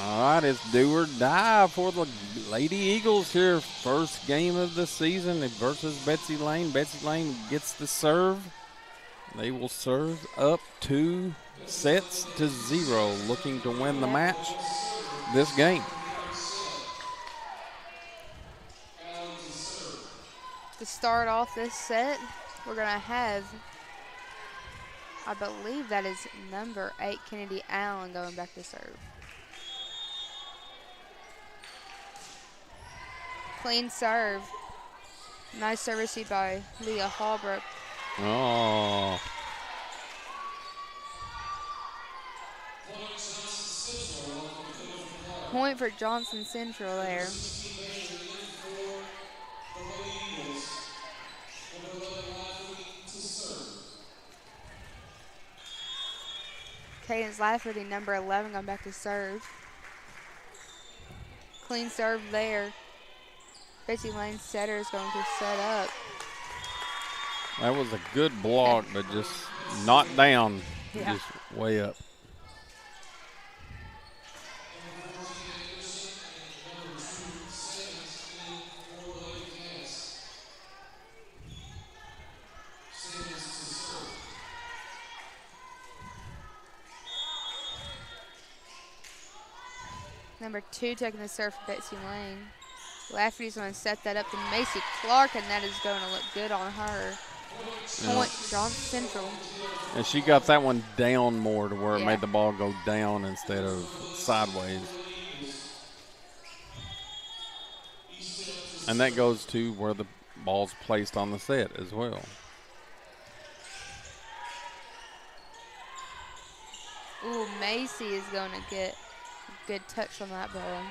All right, it's do or die for the Lady Eagles here. First game of the season versus Betsy Layne. Betsy Layne gets the serve. They will serve up 2-0, looking to win the match this game. To start off this set, we're going to have, I believe that is number 8, Kennedy Allen, going back to serve. Clean serve. Nice service by Leah Hallbrook. Oh. Point for Johnson Central there. Cadence Lafferty, number 11, going back to serve. Clean serve there. Betsy Layne setter is going to set up. That was a good block, but just not down, Yeah. just way up. Number 2 taking the serve for Betsy Layne. Lafferty's going to set that up to Macy Clark, and that is going to look good on her. Point, Johnson Central. And she got that one down more to where it Yeah. made the ball go down instead of sideways. And that goes to where the ball's placed on the set as well. Macy is going to get a good touch on that ball.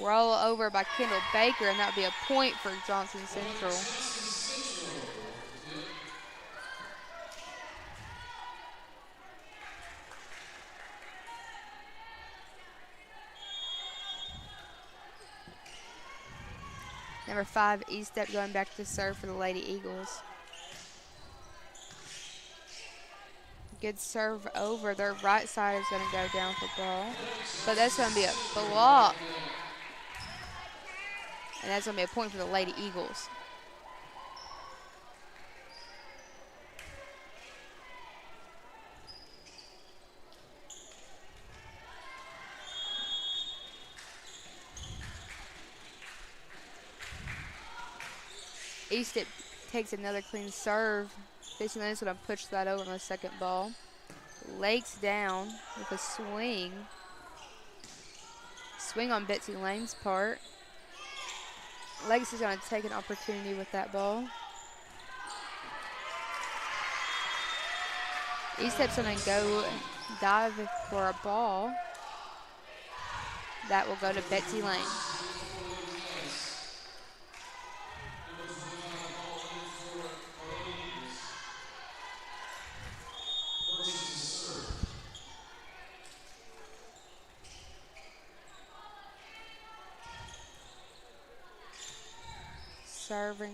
Roll over by Kendall Baker, and that would be a point for Johnson Central. Number 5, E-Step going back to serve for the Lady Eagles. Good serve over. Their right side is going to go down for ball. But that's going to be a block. And that's going to be a point for the Lady Eagles. E-Step takes another clean serve. Betsy Layne is going to push that over on the second ball. Lakes down with a swing. Swing on Betsy Layne's part. Lakes is going to take an opportunity with that ball. E-Step's going to go dive for a ball. That will go to Betsy Layne. Serving.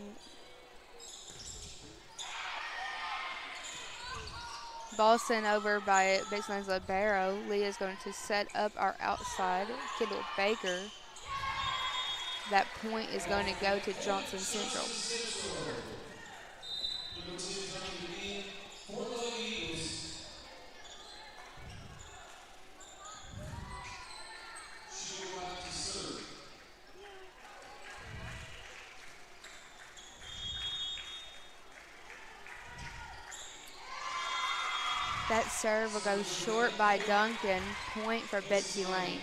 Ball sent over by Betsy Layne's libero. Leah's going to set up our outside. Kendall Baker. That point is going to go to Johnson Central. That serve will go short by Duncan. Point for Betsy Layne.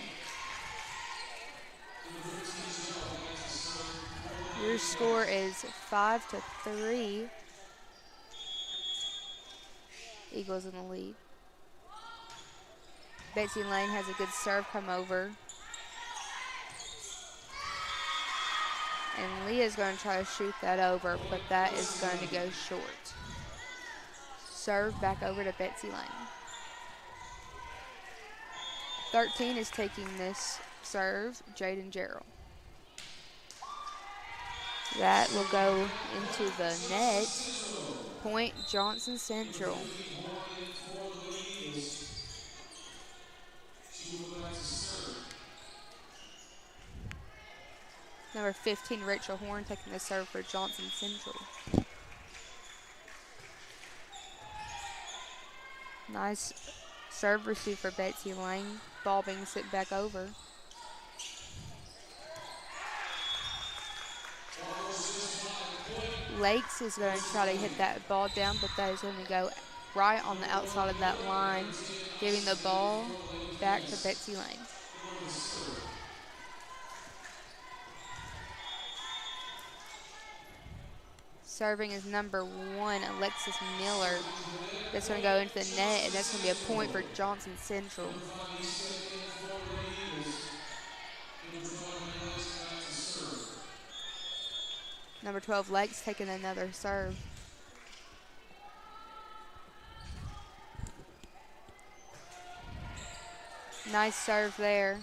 Your score is 5-3. Eagles in the lead. Betsy Layne has a good serve come over. And Leah's going to try to shoot that over, but that is going to go short. Serve back over to Betsy Layne. 13 is taking this serve, Jaden Gerald. That will go into the net. Point Johnson Central. Number 15, Rachel Horn, taking the serve for Johnson Central. Nice serve receive for Betsy Layne. Ball being sent back over. Lakes is going to try to hit that ball down, but that is going to go right on the outside of that line, giving the ball back to Betsy Layne. Serving is number 1, Alexis Miller. That's going to go into the net, and that's going to be a point for Johnson Central. Number 12, Lakes, taking another serve. Nice serve there.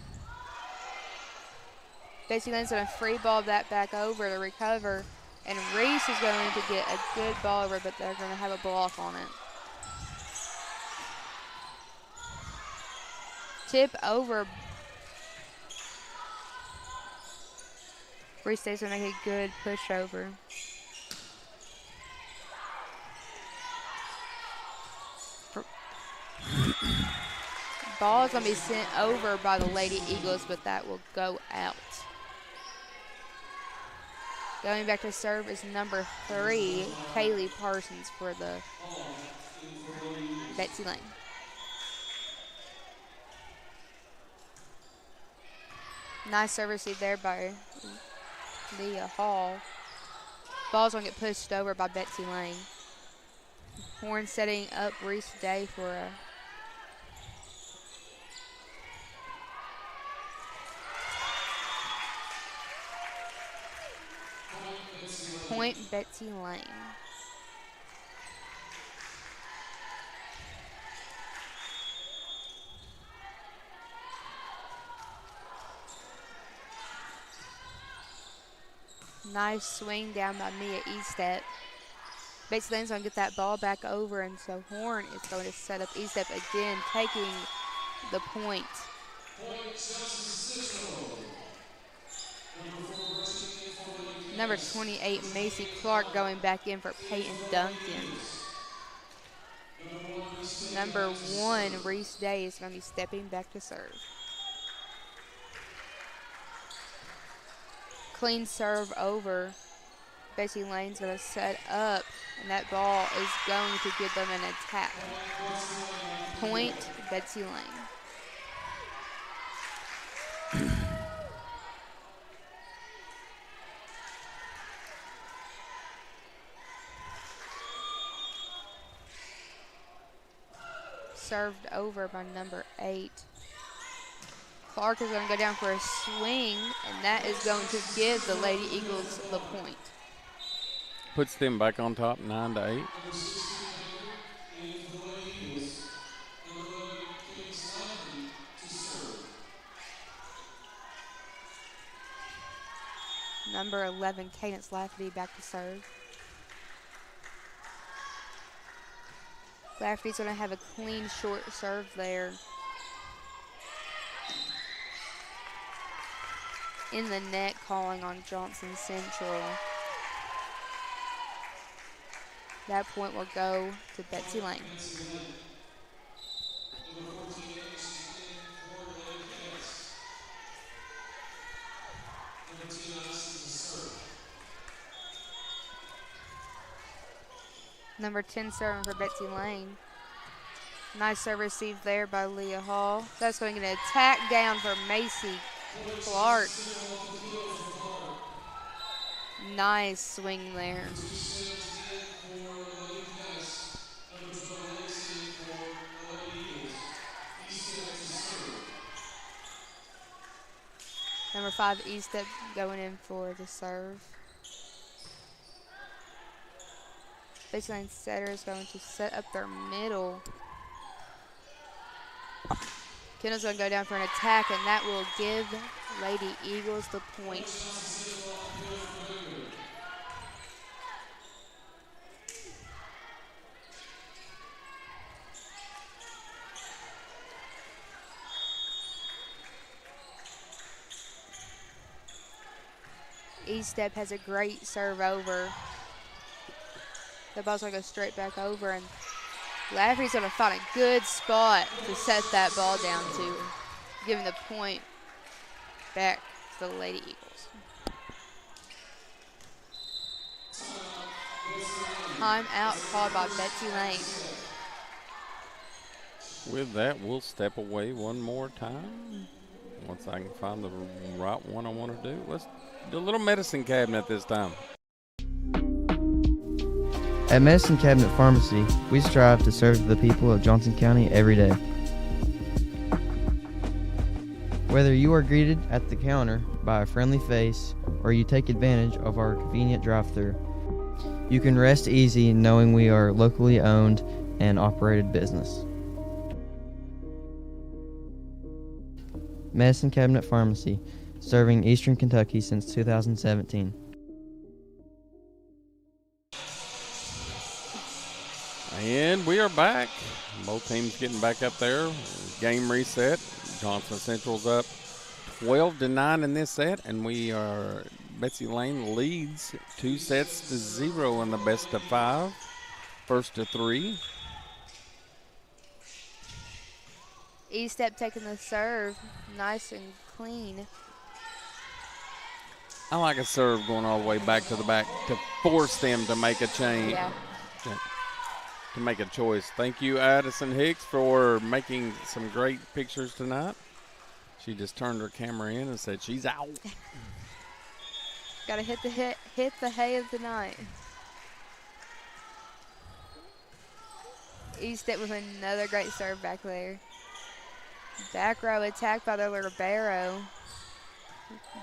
Betsy Layne's going to free ball that back over to recover. And Reese is going to get a good ball over, but they're going to have a block on it. Tip over. Reese is going to make a good push over. Ball is going to be sent over by the Lady Eagles, but that will go out. Going back to serve is number 3, Kaylee Parsons for the Betsy Layne. Nice service there by Leah Hall. Ball's going to get pushed over by Betsy Layne. Horn setting up Reese Day for a point. Betsy Layne. Nice swing down by Mia Estep. Betsy Layne's going to get that ball back over, and so Horn is going to set up Estep again, taking the point. Number 28, Macy Clark, going back in for Peyton Duncan. Number 1, Reese Day, is going to be stepping back to serve. Clean serve over. Betsy Layne's going to set up, and that ball is going to give them an attack. Point, Betsy Layne. Served over by number 8. Clark is going to go down for a swing, and that is going to give the Lady Eagles the point. Puts them back on top, 9-8. Number 11, Cadence Lafferty, back to serve. Lafferty's going to have a clean short serve there. In the net, calling on Johnson Central. That point will go to Betsy Layne. Number 10 serving for Betsy Layne. Nice serve received there by Leah Hall. That's going to get an attack down for Macy Clark. Nice swing there. Number 5, Estep, going in for the serve. Baseline setter is going to set up their middle. Kendall's going to go down for an attack, and that will give Lady Eagles the point. Estep has a great serve over. The ball's going to go straight back over, and Lafferty's going to find a good spot to set that ball down to, giving the point back to the Lady Eagles. Timeout called by Betsy Layne. With that, we'll step away one more time. Once I can find the right one I want to do. Let's do a little medicine cabinet this time. At Medicine Cabinet Pharmacy, we strive to serve the people of Johnson County every day. Whether you are greeted at the counter by a friendly face or you take advantage of our convenient drive-thru, you can rest easy knowing we are locally owned and operated business. Medicine Cabinet Pharmacy, serving Eastern Kentucky since 2017. And we are back. Both teams getting back up there. Game reset. Johnson Central's up 12-9 in this set, and Betsy Layne leads 2-0 in the best of 5. First to 3. Estep taking the serve, nice and clean. I like a serve going all the way back to the back to force them to make a change. Yeah. To make a choice. Thank you, Addison Hicks, for making some great pictures tonight. She just turned her camera in and said she's out. Got to hit the hay of the night. Eastet with another great serve back there. Back row attack by their libero.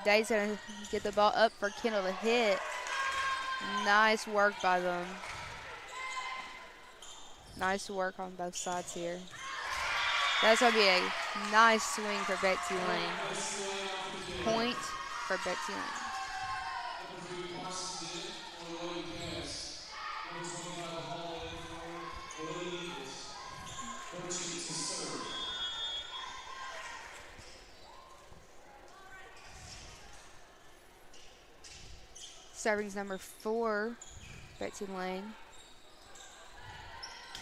Day's going to get the ball up for Kendall to hit. Nice work by them. Nice work on both sides here. That's going to be a nice swing for Betsy Layne. Point for Betsy Layne. Serving's number 4, Betsy Layne.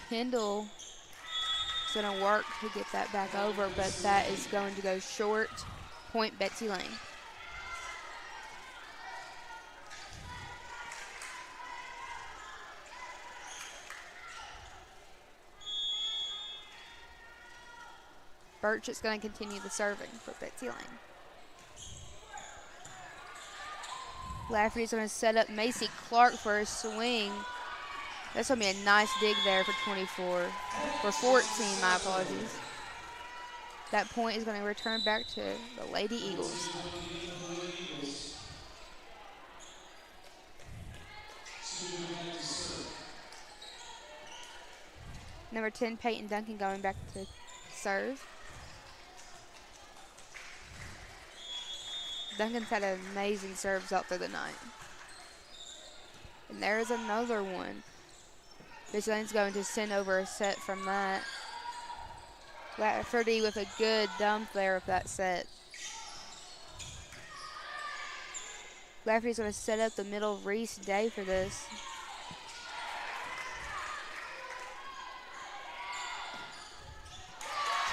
Kendall is going to work to get that back over, but that is going to go short. Point Betsy Layne. Birch is going to continue the serving for Betsy Layne. Lafferty's going to set up Macy Clark for a swing. That's going to be a nice dig there for 24. For 14, my apologies. That point is going to return back to the Lady Eagles. Number 10, Peyton Duncan going back to serve. Duncan's had amazing serves out through the night. And there's another one. Betsy Layne's going to send over a set from that. Lafferty with a good dump there of that set. Lafferty's going to set up the middle of Reese Day for this.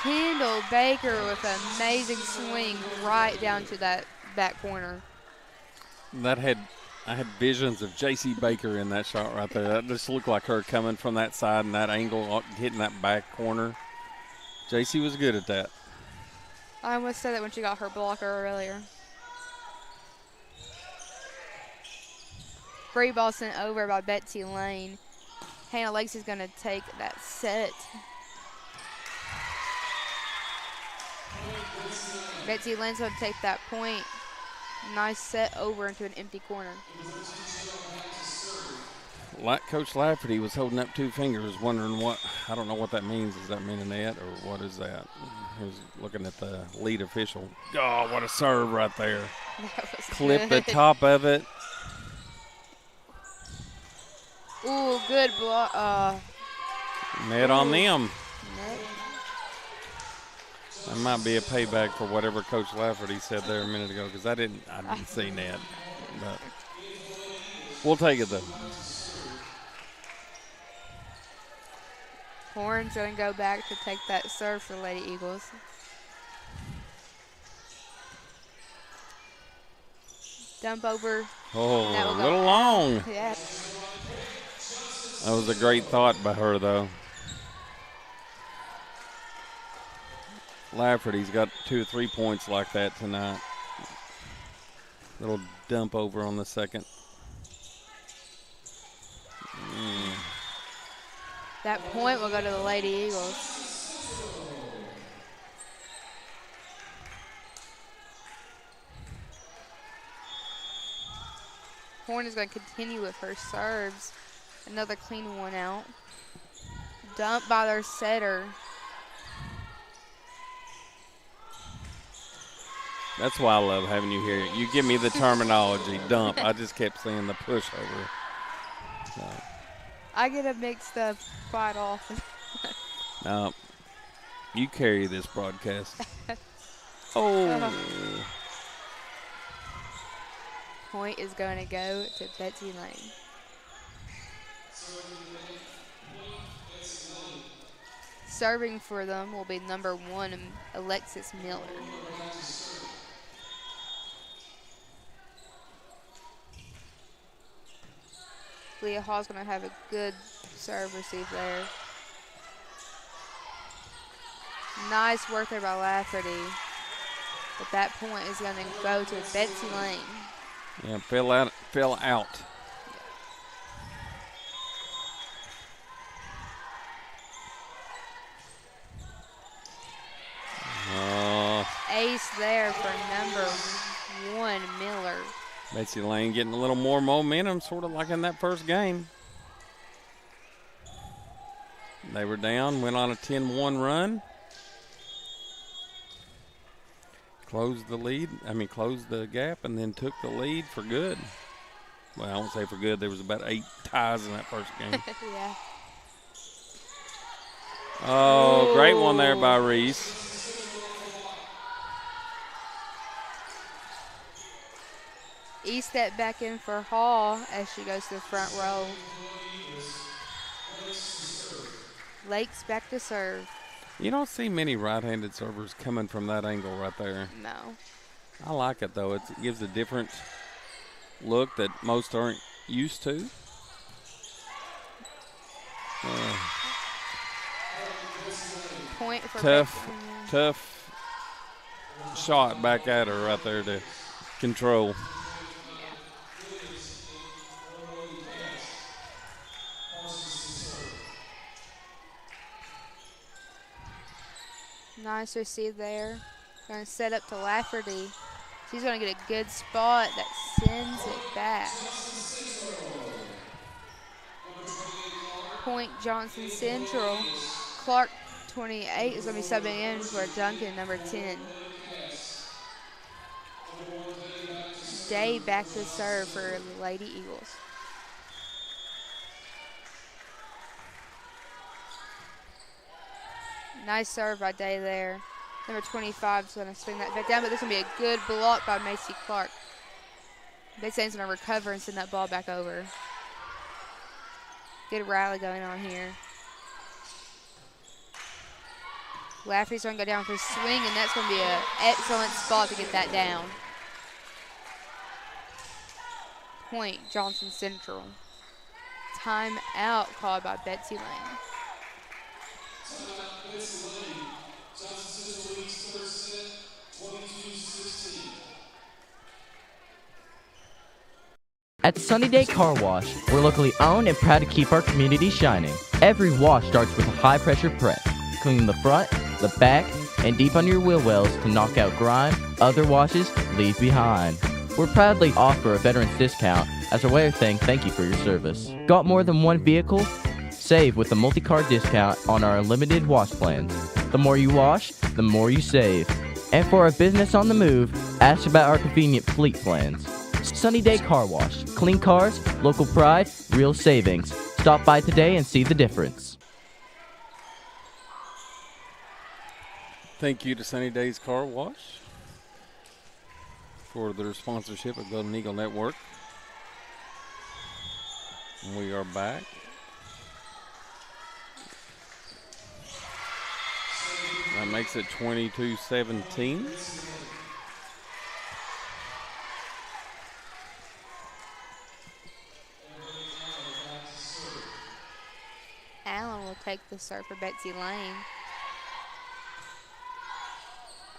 Kendall Baker with an amazing swing right down to that back corner. I had visions of J.C. Baker in that shot right there. That just looked like her coming from that side and that angle, hitting that back corner. J.C. was good at that. I almost said that when she got her blocker earlier. Free ball sent over by Betsy Layne. Hannah Lakes is going to take that set. Betsy Layne's going to take that point. Nice set over into an empty corner. Like Coach Lafferty was holding up 2 fingers, wondering what, I don't know what that means. Does that mean a net or what is that? He was looking at the lead official. Oh, what a serve right there. Clip the top of it. Ooh, good block. Net on them. Net. That might be a payback for whatever Coach Lafferty said there a minute ago, because I didn't see net. But we'll take it though. Horn's going to go back to take that serve for Lady Eagles. Dump over. Oh, a little long. Yeah. That was a great thought by her, though. Lafferty's got 2 or 3 points like that tonight. Little dump over on the second. That point will go to the Lady Eagles. Horn is going to continue with her serves. Another clean one out. Dump by their setter. That's why I love having you here. You give me the terminology, dump. I just kept saying the pushover. So. I get it mixed up quite often. No, you carry this broadcast. Oh. Point is going to go to Betsy Layne. Serving for them will be number 1, Alexis Miller. Leah Hall's going to have a good serve receive there. Nice work there by Lafferty. But that point is going to go to Betsy Layne. Yeah, fell out. there for number 1, Miller. Betsy Layne getting a little more momentum, sort of like in that first game. They were down, went on a 10-1 run. Closed the gap, and then took the lead for good. Well, I won't say for good. There was about 8 ties in that first game. Yeah. Oh, great one there by Reese. E-step back in for Hall as she goes to the front row. Lake's back to serve. You don't see many right-handed servers coming from that angle right there. No. I like it, though. It gives a different look that most aren't used to. Point for tough shot back at her right there to control. Nice receive there. Going to set up to Lafferty. She's going to get a good spot that sends it back. Point Johnson Central. Clark, 28, is going to be subbing in for Duncan, number 10. Day back to serve for Lady Eagles. Nice serve by Day there. Number 25 is going to swing that back down, but this is going to be a good block by Macy Clark. Betsy's going to recover and send that ball back over. Good rally going on here. Lafferty's going to go down for a swing, and that's going to be an excellent spot to get that down. Point Johnson Central. Timeout called by Betsy Layne. At Sunny Day Car Wash, we're locally owned and proud to keep our community shining. Every wash starts with a high-pressure press, cleaning the front, the back, and deep under your wheel wells to knock out grime other washes leave behind. We're proudly offer a veteran's discount as a way of saying thank you for your service. Got more than one vehicle? Save with a multi-car discount on our unlimited wash plans. The more you wash, the more you save. And for a business on the move, ask about our convenient fleet plans. Sunny Day Car Wash. Clean cars, local pride, real savings. Stop by today and see the difference. Thank you to Sunny Days Car Wash for their sponsorship of Golden Eagle Network. We are back. That makes it 22-17. Allen will take the serve for Betsy Layne.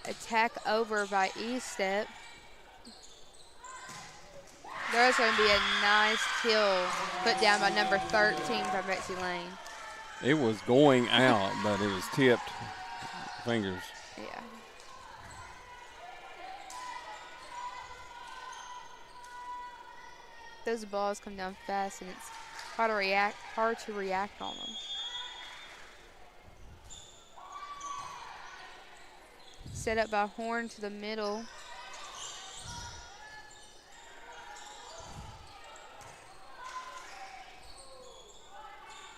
Attack over by E-step. There's going to be a nice kill put down by number 13 by Betsy Layne. It was going out, but it was tipped. Fingers. Yeah. Those balls come down fast, and it's hard to react on them. Set up by Horn to the middle.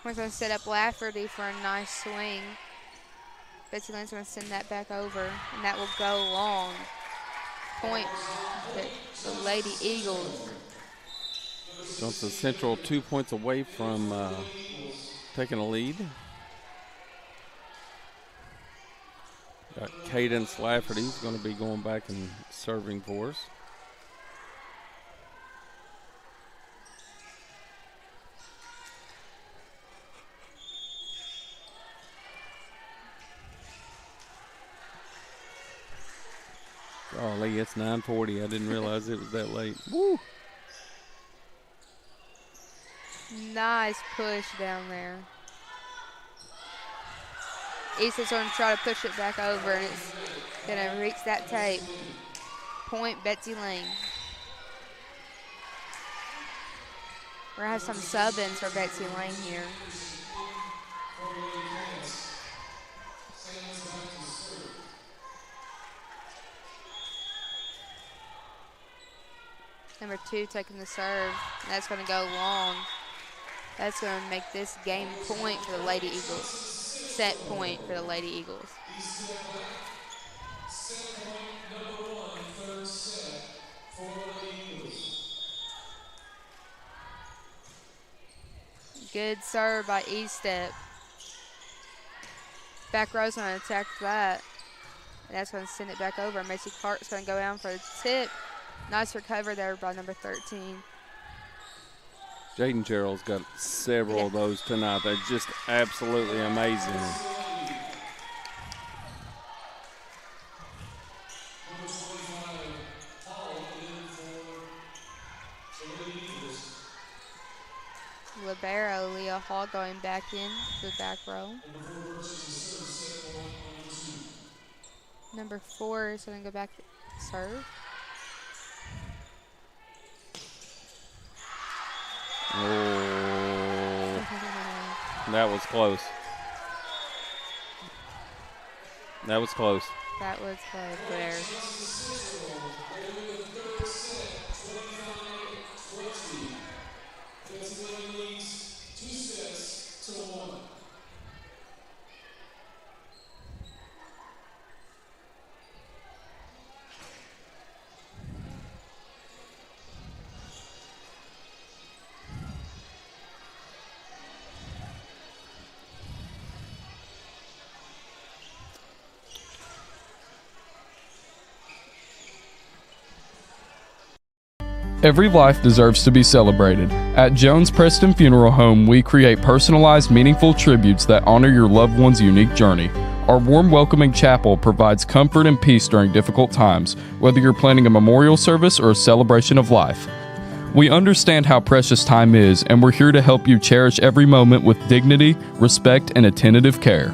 Horn's going to set up Lafferty for a nice swing. Betsy Layne's going to send that back over, and that will go long. Point to the Lady Eagles. Johnson Central 2 points away from taking a lead. Got Cadence Lafferty's going to be going back and serving for us. Golly, it's 9:40. I didn't realize it was that late. Woo! Nice push down there. Easton's going to try to push it back over, and it's Gonna reach that tape. Point Betsy Layne. We're gonna have some sub-ins for Betsy Layne here. Number 2 taking the serve. That's gonna go long. That's gonna make this game point for the Lady Eagles. Set point for the Lady Eagles. Good serve by E-Step. Back row's going to attack that. And that's going to send it back over. Macy Clark's going to go down for the tip. Nice recovery there by number 13. Jaden Gerald's got several of those tonight. They're just absolutely amazing. Libero, Leah Hall going back in to the back row. Number 4 is going to go back to serve. Oh, that was close. That was close. That was close there. Every life deserves to be celebrated. At Jones Preston Funeral Home, we create personalized, meaningful tributes that honor your loved one's unique journey. Our warm, welcoming chapel provides comfort and peace during difficult times, whether you're planning a memorial service or a celebration of life. We understand how precious time is, and we're here to help you cherish every moment with dignity, respect, and attentive care.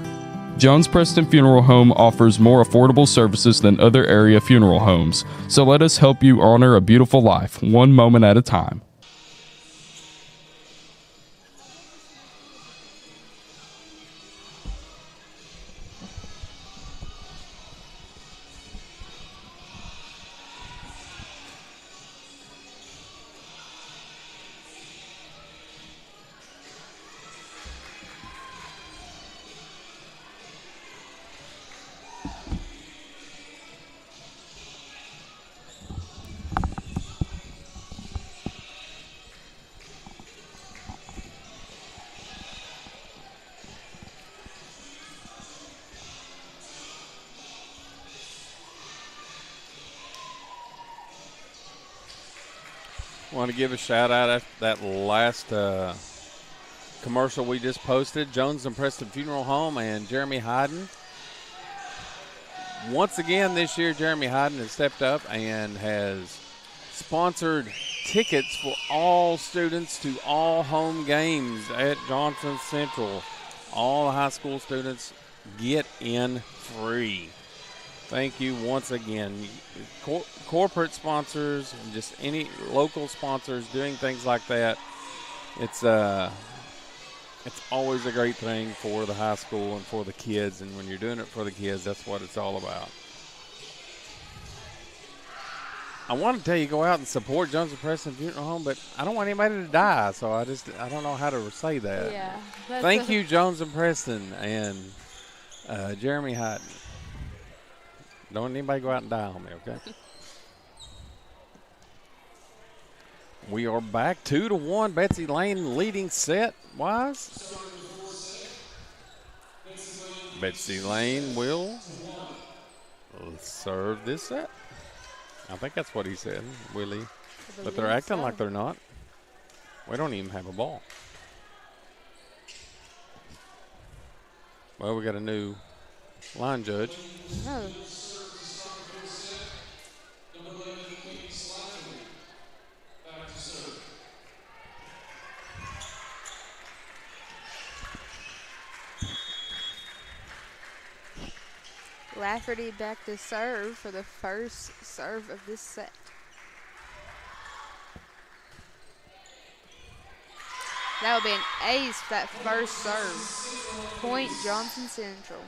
Jones Preston Funeral Home offers more affordable services than other area funeral homes, so let us help you honor a beautiful life, one moment at a time. Want to give a shout out at that last commercial we just posted. Jones and Preston Funeral Home and Jeremy Hyden. Once again this year, Jeremy Hyden has stepped up and has sponsored tickets for all students to all home games at Johnson Central. All high school students get in free. Thank you once again. Corporate sponsors, just any local sponsors doing things like that. It's always a great thing for the high school and for the kids. And when you're doing it for the kids, that's what it's all about. I want to tell you, go out and support Jones and Preston Funeral Home, but I don't want anybody to die, so I don't know how to say that. Yeah. Thank you, Jones and Preston and Jeremy Hyden. Don't want anybody go out and die on me, okay? We are back 2-1. Betsy Layne leading set-wise. Betsy Layne will serve this set. I think that's what he said, Willie. But they're acting like they're not. We don't even have a ball. Well, we got a new line judge. Oh. Lafferty back to serve for the first serve of this set. That would be an ace for that first serve. Point Johnson Central.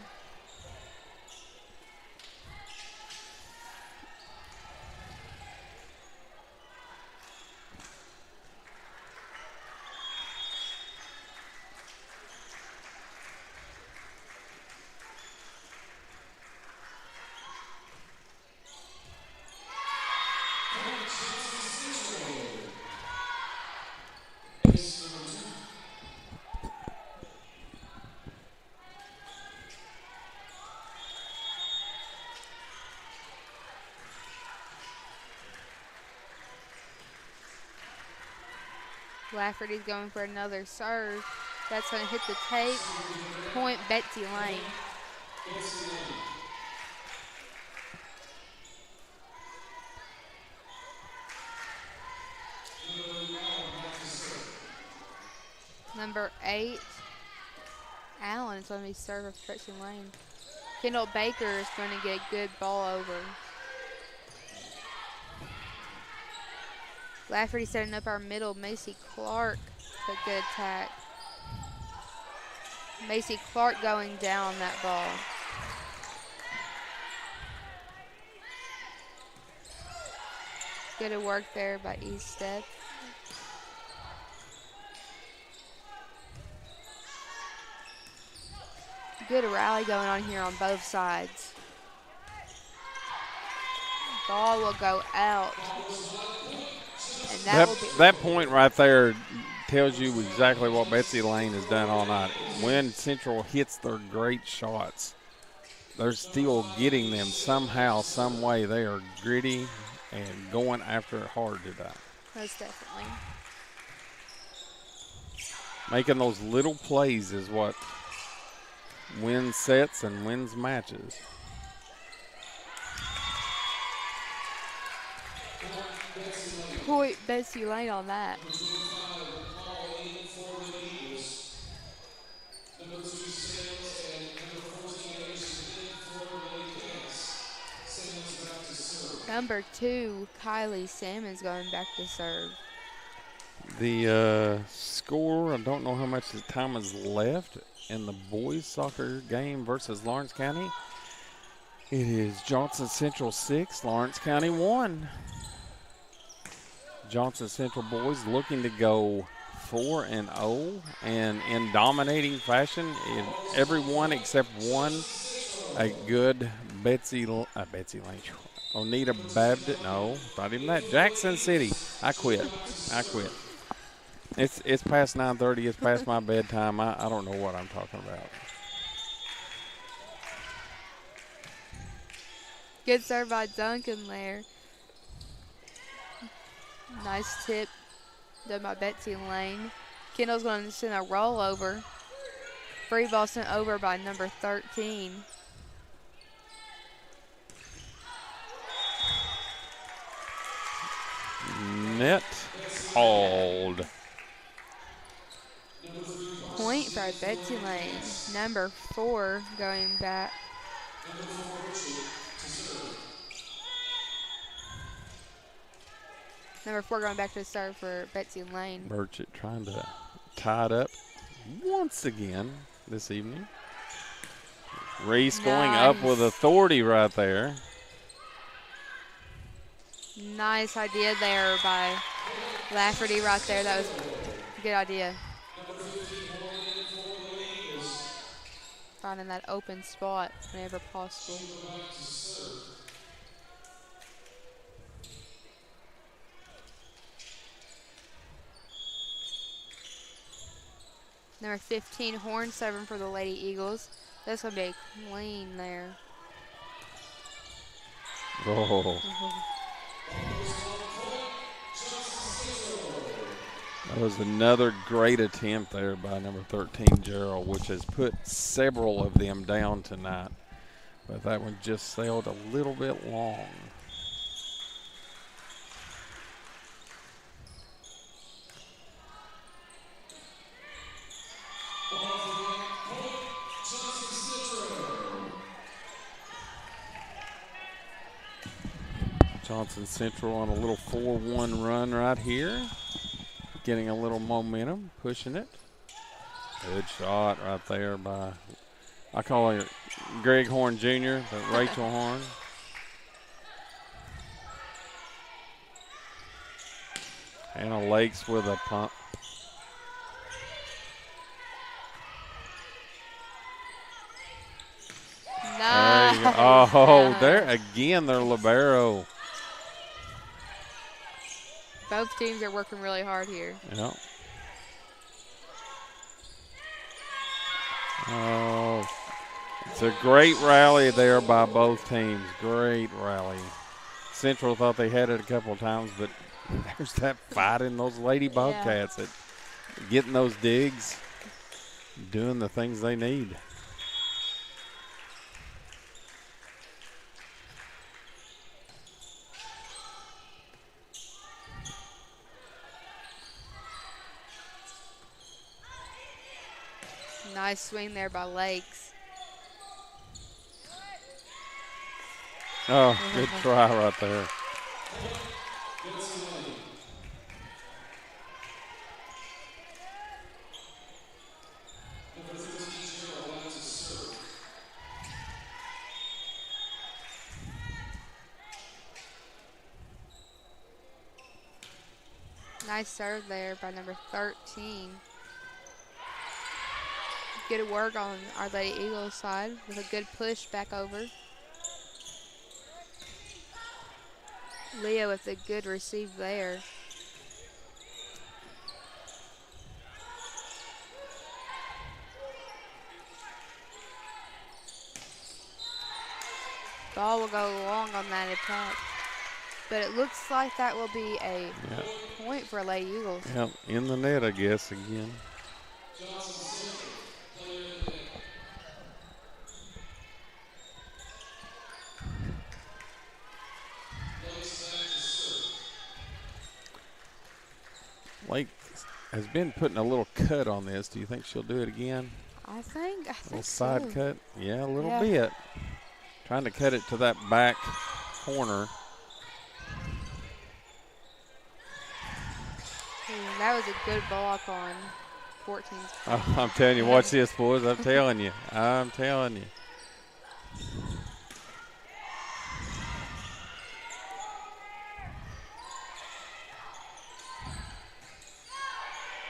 Lafferty's going for another serve. That's going to hit the tape. Point Betsy Layne. Number 8, Allen is going to be serve of Betsy Layne. Kendall Baker is going to get a good ball over. Lafferty setting up our middle. Macy Clark, a good attack. Macy Clark going down on that ball. Good work there by East Step. Good rally going on here on both sides. Ball will go out. And that point right there tells you exactly what Betsy Layne has done all night. When Central hits their great shots, they're still getting them somehow, some way. They are gritty and going after it hard today. Most definitely. Making those little plays is what wins sets and wins matches. Point Betsy Layne on that. Number 2, Kylie Salmon's going back to serve. The score, I don't know how much time is left in the boys soccer game versus Lawrence County. It is Johnson Central 6, Lawrence County 1. Johnson Central boys looking to go 4-0 and in dominating fashion in everyone except one, a good Betsy Layne. Oneida Baptist, no, not even that. Jackson City. I quit. It's past 9:30. It's past my bedtime. I don't know what I'm talking about. Good serve by Duncan there. Nice tip done by Betsy Layne. Kendall's going to send a rollover. Free ball sent over by number 13. Net called. Point for Betsy Layne. Number 4 going back. Number 4 going back to serve for Betsy Layne. Burchett trying to tie it up once again this evening. Reese going up with authority right there. Nice idea there by Lafferty right there. That was a good idea. Finding that open spot whenever possible. Number 15, Horn serving for the Lady Eagles. That's going to be a clean there. Oh. That was another great attempt there by number 13, Gerald, which has put several of them down tonight. But that one just sailed a little bit long. Johnson Central on a little 4-1 run right here. Getting a little momentum, pushing it. Good shot right there by, I call her Greg Horn Jr., but Rachel Horn. Hannah Lakes with a pump. Nice. There you go. Oh, there again, they're libero. Both teams are working really hard here. Yep. Oh, it's a great rally there by both teams. Great rally. Central thought they had it a couple of times, but there's that fight in those Lady Bobcats at getting those digs, doing the things they need. Nice swing there by Lakes. Oh, good try right there. Nice serve there by number 13. Good work on our Lady Eagles side with a good push back over. Leah with a good receive there. Ball will go long on that attack. But it looks like that will be a point for Lady Eagles. Yep, in the net, I guess, again. Lake has been putting a little cut on this. Do you think she'll do it again? I think A little side so. cut? Yeah, a little bit. Trying to cut it to that back corner. That was a good block on 14's. Oh, I'm telling you, watch this, boys. I'm telling you. I'm telling you.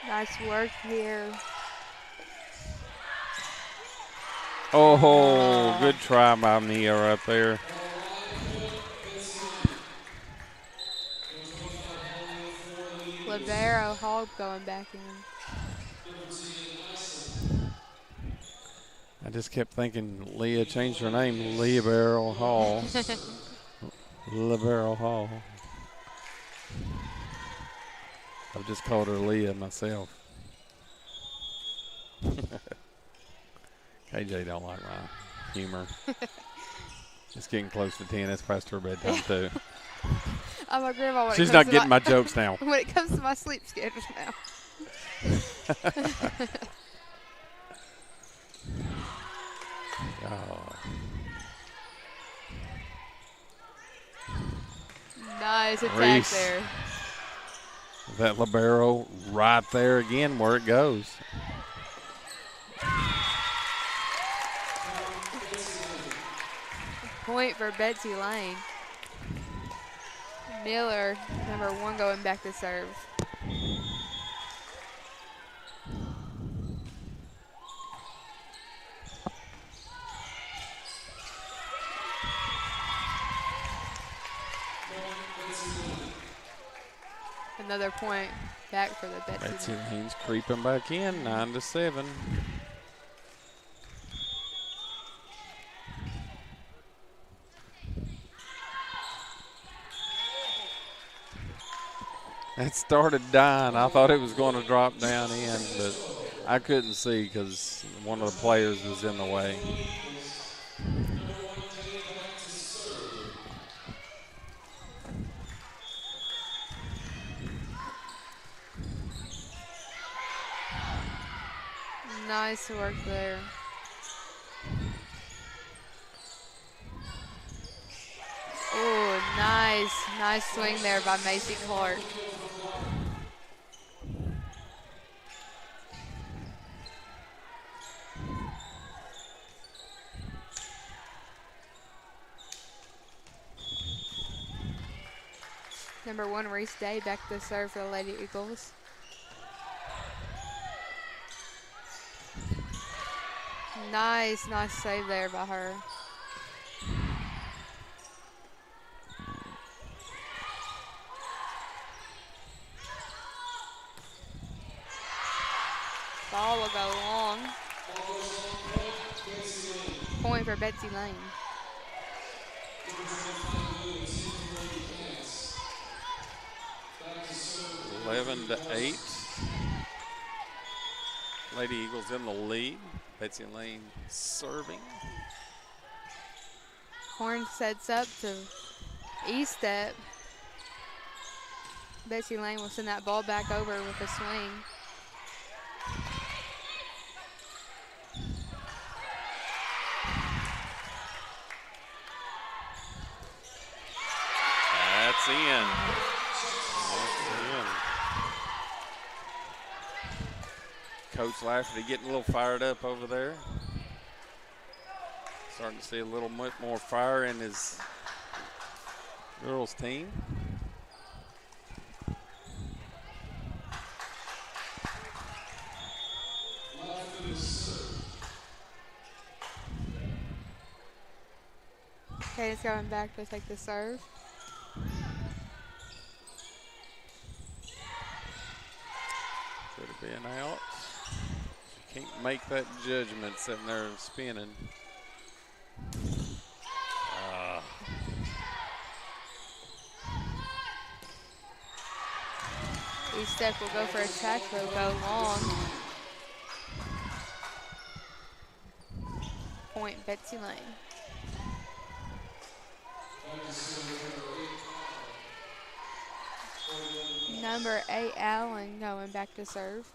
Nice work here. Oh, good try by Mia right there. Libero Hall going back in. I just kept thinking Leah changed her name, Libero Hall. Libero Hall. I've just called her Leah myself. KJ don't like my humor. It's getting close to 10. It's past her bedtime, too. I'm a grandma when She's it comes not to getting my jokes now. When it comes to my sleep schedule now. Oh. Nice attack Reese. there. That libero right there again where it goes. Point for Betsy Layne. Miller, number 1, going back to serve. Another point back for the Betsy. Betsy Layne's creeping back in, 9-7. It started dying. I thought it was going to drop down in, but I couldn't see because one of the players was in the way. Nice work there. Oh, nice Nice swing there by Macy Clark. Number 1, Reese Day, back to serve for the Lady Eagles. Nice save there by her. Ball will go long. Point for Betsy Layne. 11-8. Lady Eagles in the lead. Betsy Layne serving. Horn sets up to E-step. Betsy Layne will send that ball back over with a swing. That's in. Coach Lafferty getting a little fired up over there. Starting to see a little bit more fire in his girls team. Katie's going back to take the serve. Could have been out. She can't make that judgment sitting there and spinning. E-step will go for a check, will go long. Point Betsy Layne. Number 8, Allen, going back to serve.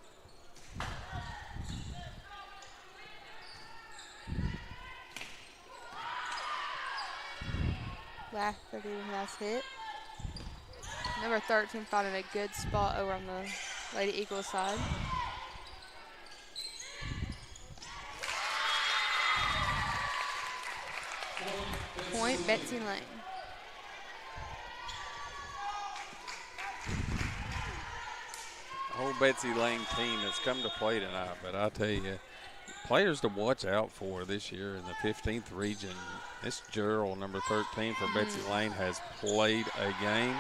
Lafferty with a nice hit. Number 13 finding a good spot over on the Lady Eagles side. Point Betsy Layne. The whole Betsy Layne team has come to play tonight, but I tell you, players to watch out for this year in the 15th region. This Gerald, number 13 for Betsy Layne, has played a game.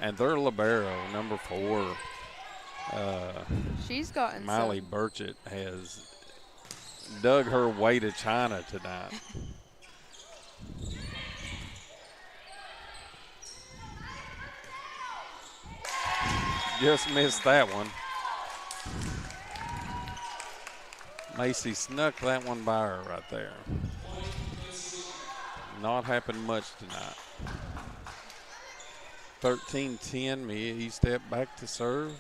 And their libero, number 4, she's gotten Miley Burchett, has dug her way to China tonight. Just missed that one. Macy snuck that one by her right there. Not happened much tonight. 13-10, Mia E-step back to serve.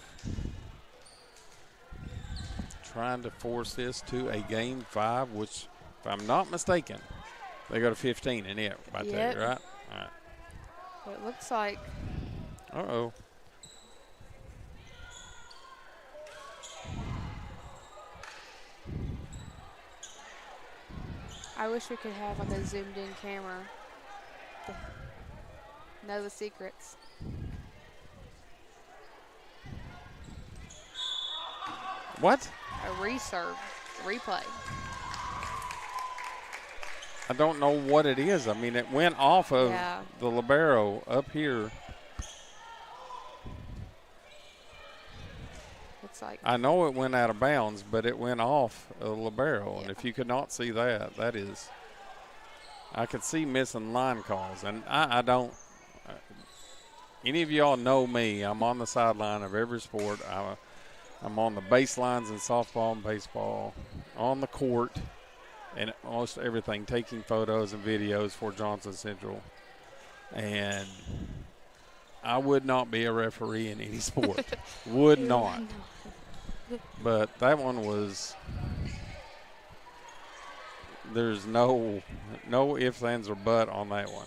Trying to force this to a game 5, which, if I'm not mistaken, they go to 15 in it right there, right? All right. Well, it looks like. Uh-oh. I wish we could have like a zoomed in camera to know the secrets. What? A replay. I don't know what it is. I mean, it went off of Yeah. the libero up here. Looks like. I know it went out of bounds, but it went off a libero. Yeah. And if you could not see that, that is, I could see missing line calls. And I don't, any of y'all know me. I'm on the sideline of every sport. I'm on the baselines in softball and baseball, on the court, and almost everything, taking photos and videos for Johnson Central. And I would not be a referee in any sport. Would not. But that one was, there's no ifs, ands, or but on that one.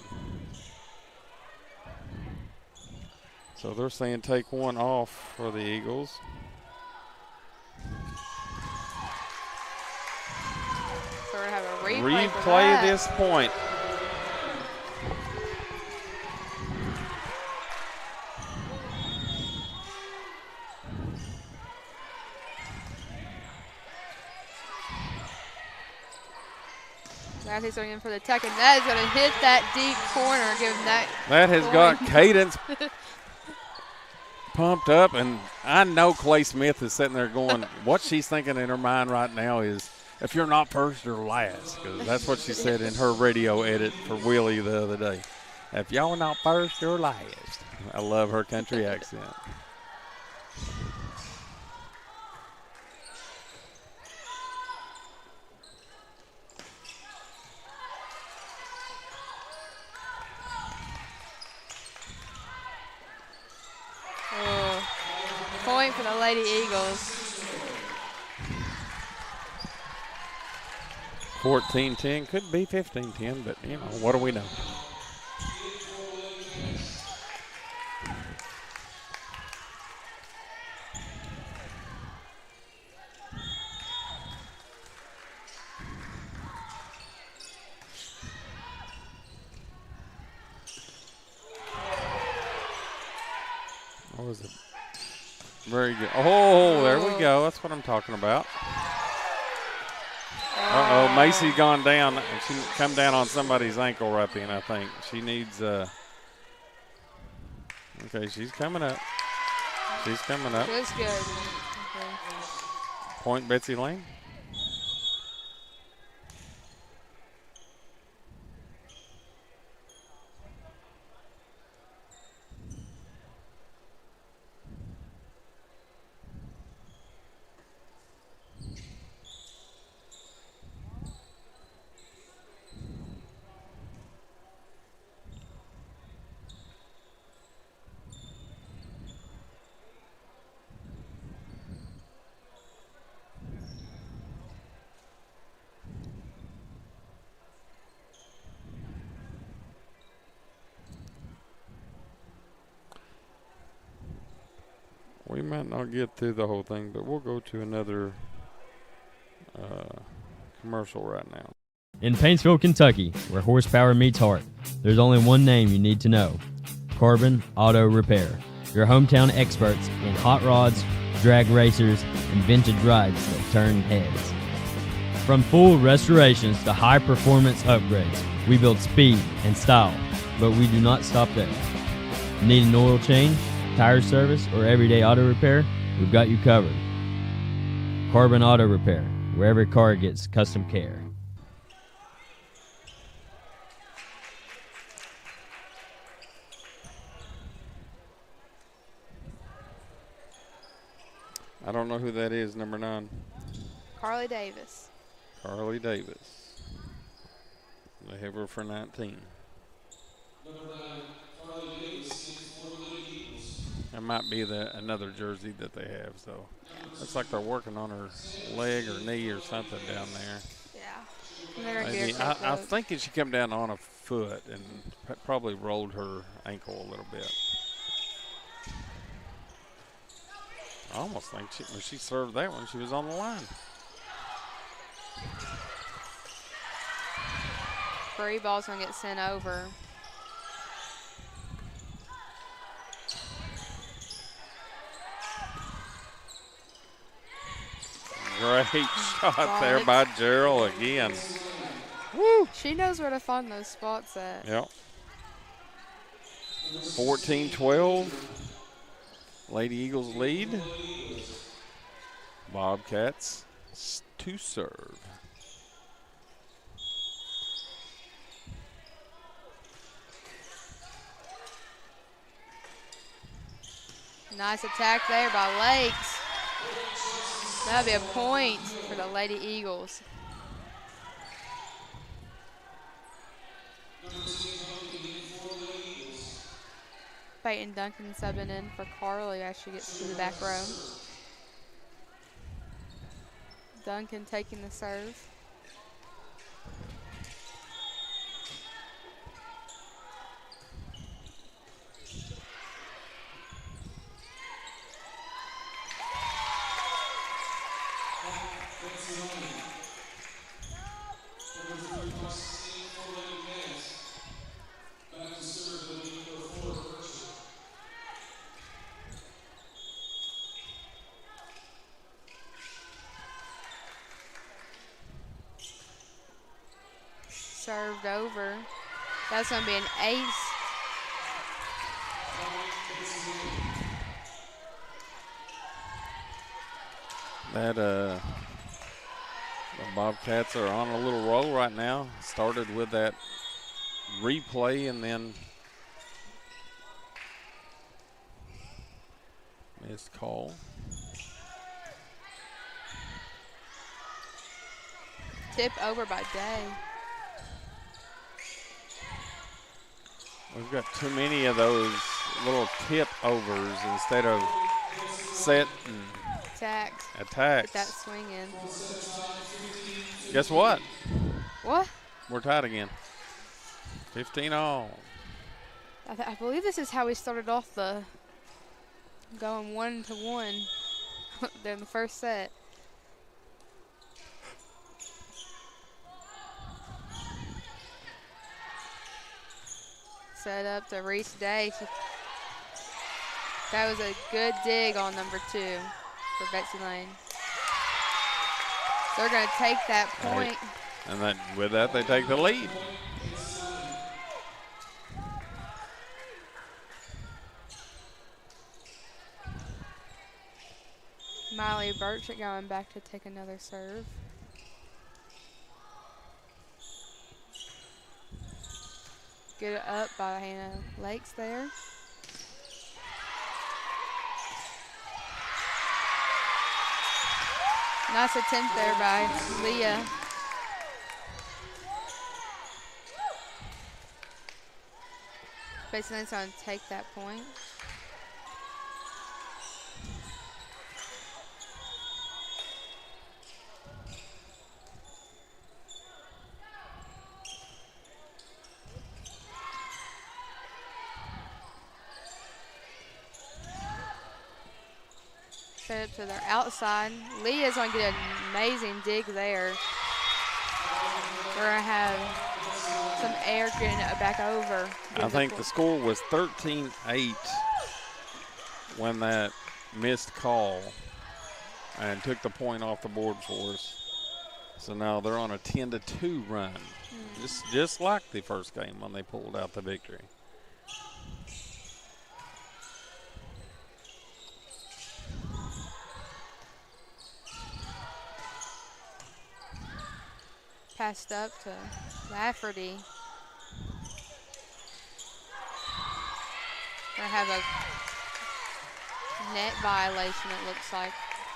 So they're saying take one off for the Eagles. So we're going to have a replay for Replay that. this point. Matthews going in for the tuck, and that is going to hit that deep corner, give him that. That has point. got Cadence pumped up, and I know Clay Smith is sitting there going, what she's thinking in her mind right now is, if you're not first, you're last, because that's what she said in her radio edit for Willie the other day. If y'all not first, you're last. I love her country accent. Point for the Lady Eagles. 14-10, could be 15-10, but, you know, what do we know? What was it? Very good. Oh, there we go. That's what I'm talking about. Uh-oh, Macy gone down. She come down on somebody's ankle right then, I think. She needs okay, she's coming up. She's coming up. That's good. Okay. Point Betsy Layne. We might not get through the whole thing, but we'll go to another commercial right now. In Paintsville, Kentucky, where horsepower meets heart, there's only one name you need to know: Corbin Auto Repair. Your hometown experts in hot rods, drag racers, and vintage rides that turn heads. From full restorations to high-performance upgrades, we build speed and style, but we do not stop there. Need an oil change, tire service, or everyday auto repair? We've got you covered. Corbin Auto Repair, where every car gets custom care. I don't know who that is, number 9. Carly Davis. Carly Davis. They have her for 19. That might be another jersey that they have, so looks like they're working on her leg or knee or something down there. Yeah. Maybe, I think she came down on a foot and probably rolled her ankle a little bit. I almost think she served that one. She was on the line. Free ball's going to get sent over. Great shot there by Gerald again. Woo! She knows where to find those spots at. Yep. 14-12. Lady Eagles lead. Bobcats to serve. Nice attack there by Lakes. That'll be a point for the Lady Eagles. Peyton Duncan subbing in for Carly as she gets to the back row. Duncan taking the serve. Served over. That's going to be an ace. That the Bobcats are on a little roll right now. Started with that replay and then missed call. Tip over by Day. We've got too many of those little tip overs instead of set and attacks. Get that swing in. Guess what? What? We're tied again. 15 all. I believe this is how we started off the going 1-1 in the first set. Set up to Reese Day. That was a good dig on number 2 for Betsy Layne. They're going to take that point. And with that, they take the lead. Miley Burchett going back to take another serve. Get it up by Hannah Lakes there. Nice attempt there by Leah. Betsy Layne's going to take that point. Set it to their outside. Leah's going to get an amazing dig there. We're going to have some air getting it back over. I think the score was 13-8 when that missed call and took the point off the board for us. So now they're on a 10-2 run, just like the first game when they pulled out the victory. Passed up to Lafferty. We're going to have a net violation, it looks like,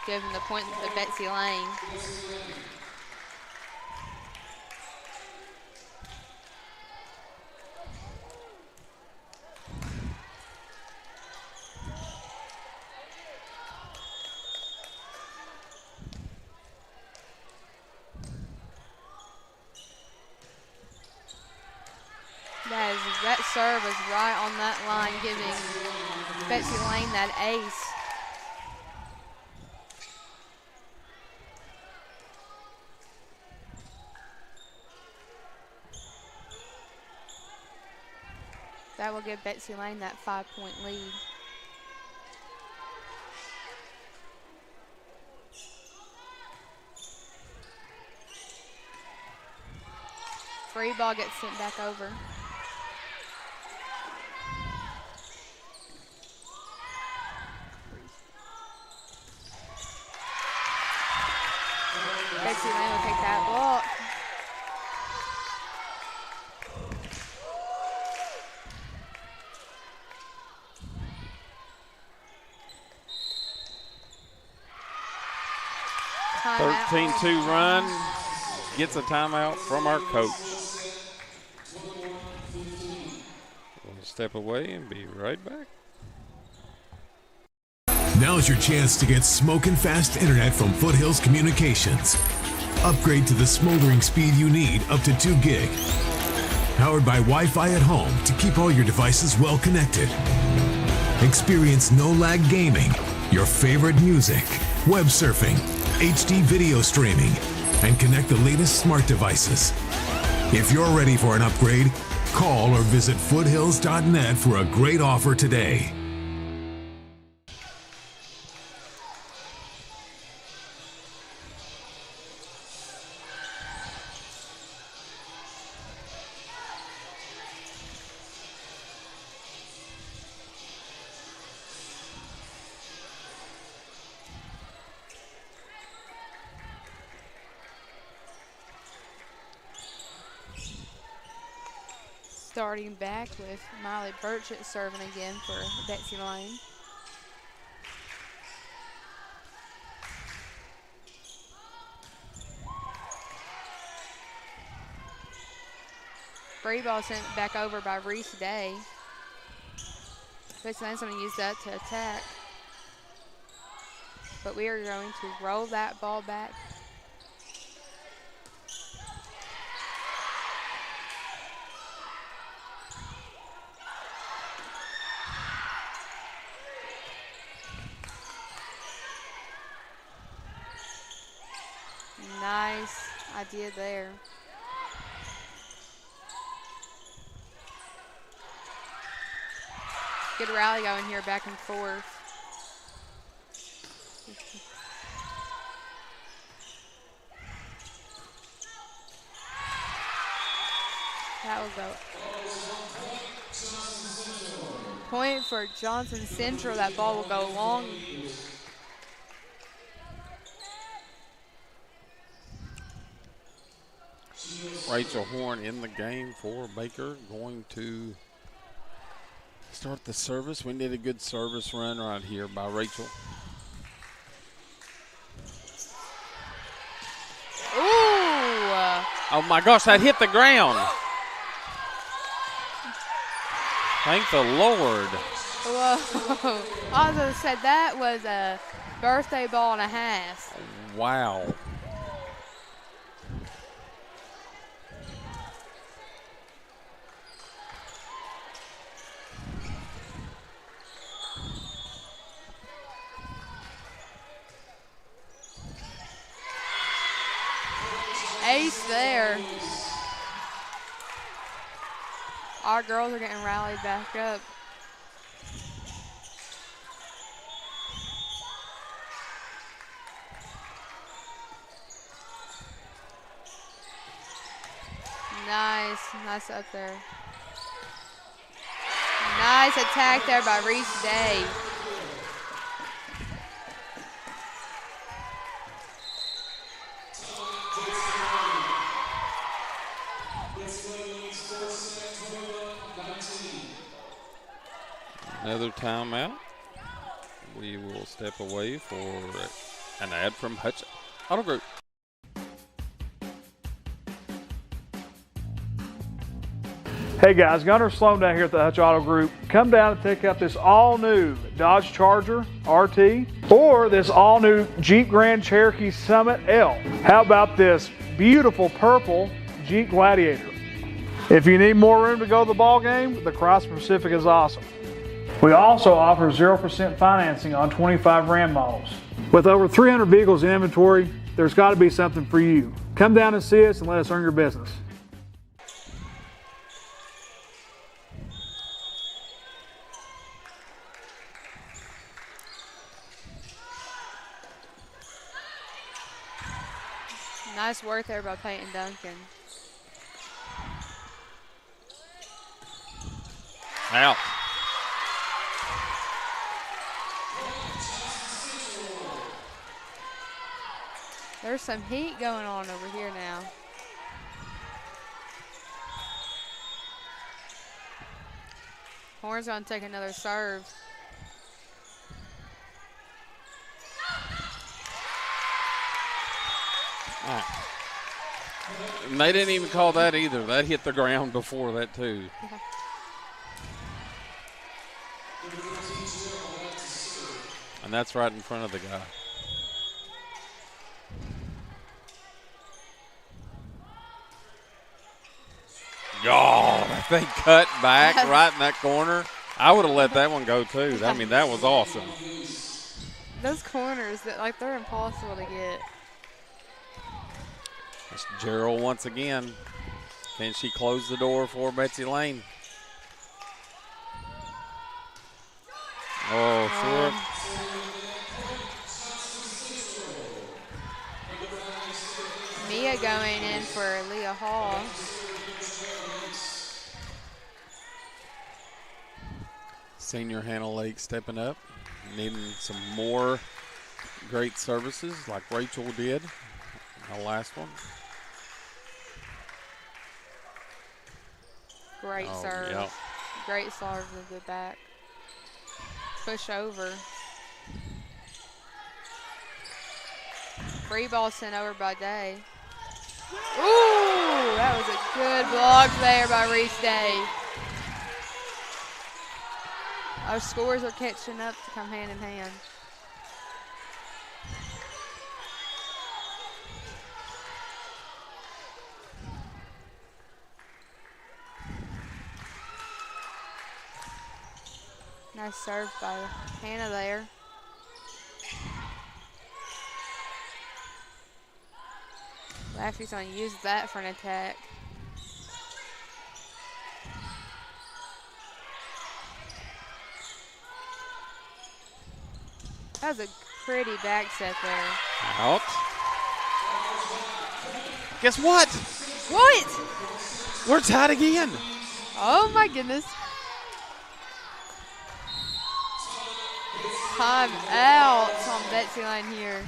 giving the point to Betsy Layne. That serve is right on that line, giving Betsy Layne that ace. That will give Betsy Layne that 5-point lead. Free ball gets sent back over. Betsy Layne will take that block. Timeout. 13-2 run gets a timeout from our coach. We'll step away and be right back. Now's your chance to get smoking fast internet from Foothills Communications. Upgrade to the smoldering speed you need up to 2 gig. Powered by Wi-Fi at home to keep all your devices well connected. Experience no-lag gaming, your favorite music, web surfing, HD video streaming, and connect the latest smart devices. If you're ready for an upgrade, call or visit foothills.net for a great offer today. Starting back with Miley Burchett serving again for Betsy Layne. Free ball sent back over by Reese Day. Betsy Layne's going to use that to attack. But we are going to roll that ball back. Nice idea there. Good rally going here, back and forth. That will go. Point for Johnson Central. That ball will go long. Rachel Horn in the game for Baker, going to start the service. We need a good service run right here by Rachel. Ooh! Oh my gosh, that hit the ground. Thank the Lord. Whoa. I was going to say that was a birthday ball and a half. Wow. Ace there. Our girls are getting rallied back up. Nice up there. Nice attack there by Reese Day. Another timeout. We will step away for an ad from Hutch Auto Group. Hey guys, Gunnar Sloan down here at the Hutch Auto Group. Come down and pick up this all-new Dodge Charger RT or this all-new Jeep Grand Cherokee Summit L. How about this beautiful purple Jeep Gladiator? If you need more room to go to the ball game, the Cross Pacific is awesome. We also offer 0% financing on 25 Ram models. With over 300 vehicles in inventory, there's got to be something for you. Come down and see us and let us earn your business. Nice work there by Peyton Duncan. Out. There's some heat going on over here now. Horn's going to take another serve. Oh. And they didn't even call that either. That hit the ground before that too. Yeah. And that's right in front of the guy. God, if they cut back right in that corner, I would have let that one go too. I mean, that was awesome. Those corners, they're impossible to get. It's Gerald once again. Can she close the door for Betsy Layne? Oh, short. Mia going in for Leah Hall. Senior Hannah Lake stepping up, needing some more great services like Rachel did in the last one. Great serve. Yep. Great serve with the back. Push over. Free ball sent over by Day. Ooh, that was a good block there by Reese Day. Our scores are catching up to come hand in hand. Nice serve by Hannah there. Laffy's going to use that for an attack. That was a pretty back set there. Out. Guess what? What? We're tied again. Oh my goodness. Time out on Betsy Layne here.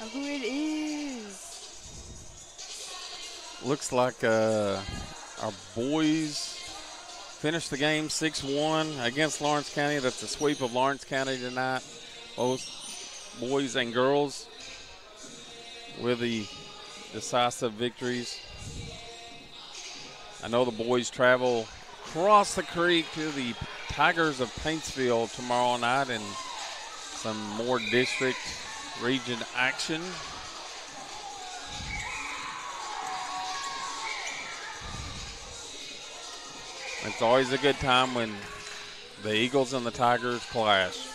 Oh, who it is. Looks like our boys finished the game 6-1 against Lawrence County. That's a sweep of Lawrence County tonight. Both boys and girls with the decisive victories. I know the boys travel across the creek to the Tigers of Paintsville tomorrow night in some more district region action. It's always a good time when the Eagles and the Tigers clash.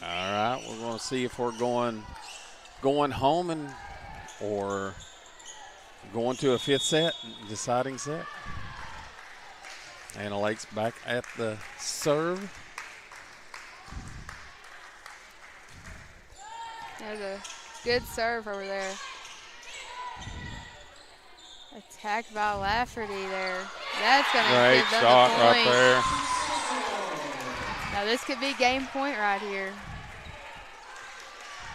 All right, we're going to see if we're going home or going to a fifth set, deciding set. Anna Lake's back at the serve. There's a good serve over there. Attacked by Lafferty there. That's going to give them shot the point. right there. Now this could be game point right here.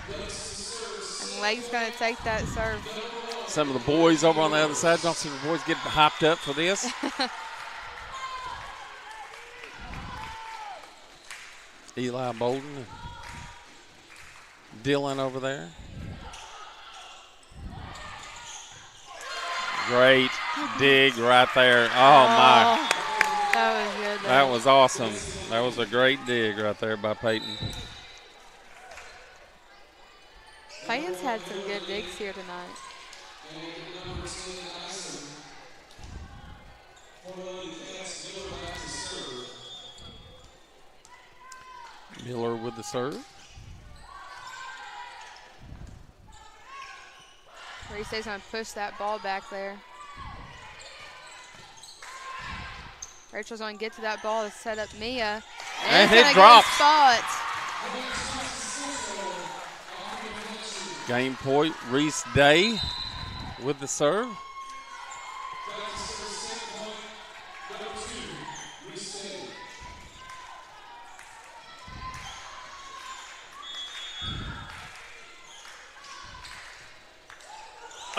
And Lake's going to take that serve. Some of the boys over on the other side, don't see the boys get hyped up for this. Eli Bolden and Dylan over there. Great dig right there. Oh, my. That was good. That was awesome. That was a great dig right there by Peyton. Peyton's had some good digs here tonight. Miller with the serve. Reese's going to push that ball back there. Rachel's going to get to that ball to set up Mia. And it's it drops. Spot. Game point, Reese Day with the serve.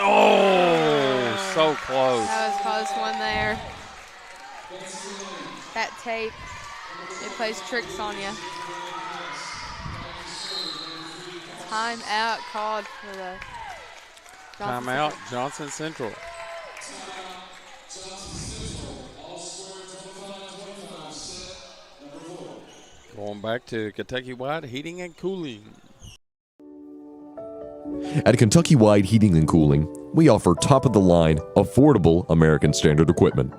Oh, so close. That was a close one there. That tape, it plays tricks on you. Timeout called for the Timeout, Johnson Central. Going back to Kentucky Wide Heating and Cooling. At Kentucky Wide Heating and Cooling, we offer top-of-the-line, affordable American Standard equipment.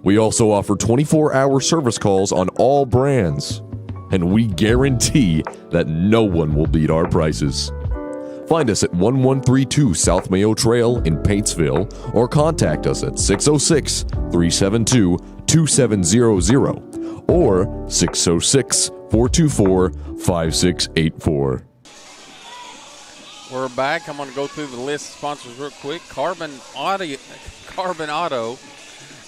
We also offer 24-hour service calls on all brands, and we guarantee that no one will beat our prices. Find us at 1132 South Mayo Trail in Paintsville or contact us at 606-372-2700 or 606-424-5684. We're back. I'm going to go through the list of sponsors real quick. Carbon Auto,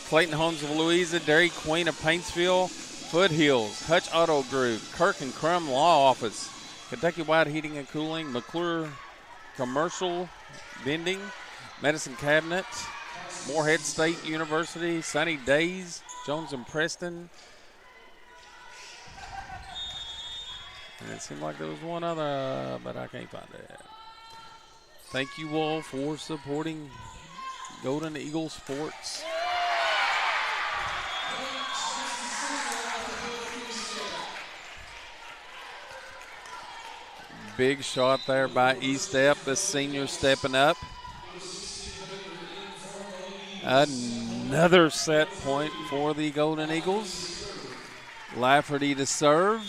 Clayton Homes of Louisa, Dairy Queen of Paintsville, Foothills, Hutch Auto Group, Kirk and Crum Law Office, Kentucky Wide Heating and Cooling, McClure Commercial Vending, Medicine Cabinet, Morehead State University, Sunny Days, Jones and Preston. And it seemed like there was one other, but I can't find it. Thank you all for supporting Golden Eagle Sports. Big shot there by E-Step, the senior stepping up. Another set point for the Golden Eagles. Lafferty to serve.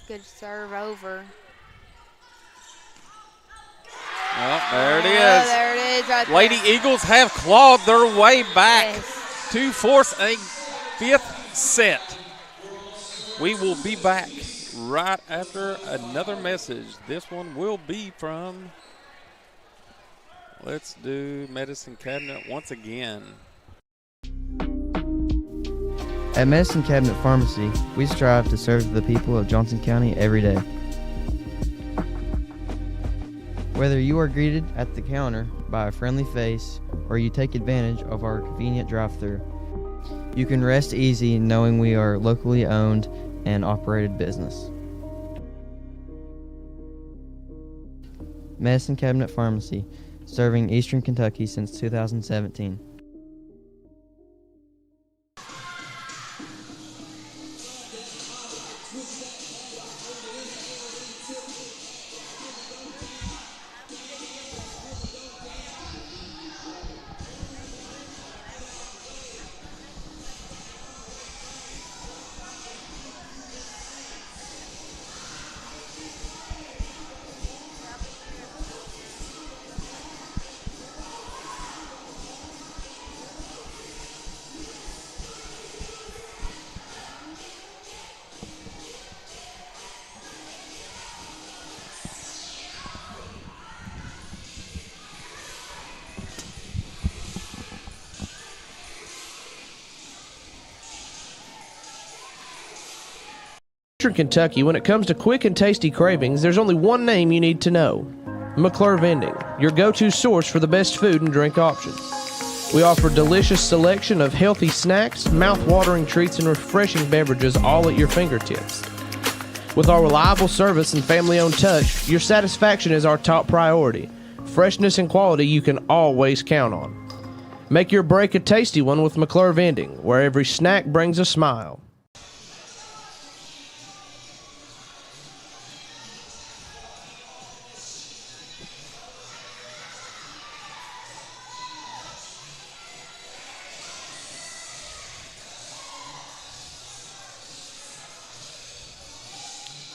Good serve over. Oh, there it is. There it is right there. Lady Eagles have clawed their way back to force a fifth set. We will be back right after another message. This one will be from, let's do Medicine Cabinet once again. At Medicine Cabinet Pharmacy, we strive to serve the people of Johnson County every day. Whether you are greeted at the counter by a friendly face or you take advantage of our convenient drive-thru, you can rest easy knowing we are locally owned and operated business. Medicine Cabinet Pharmacy, serving Eastern Kentucky since 2017. Eastern Kentucky, when it comes to quick and tasty cravings, there's only one name you need to know. McClure Vending, your go-to source for the best food and drink options. We offer a delicious selection of healthy snacks, mouth-watering treats, and refreshing beverages all at your fingertips. With our reliable service and family-owned touch, your satisfaction is our top priority. Freshness and quality you can always count on. Make your break a tasty one with McClure Vending, where every snack brings a smile.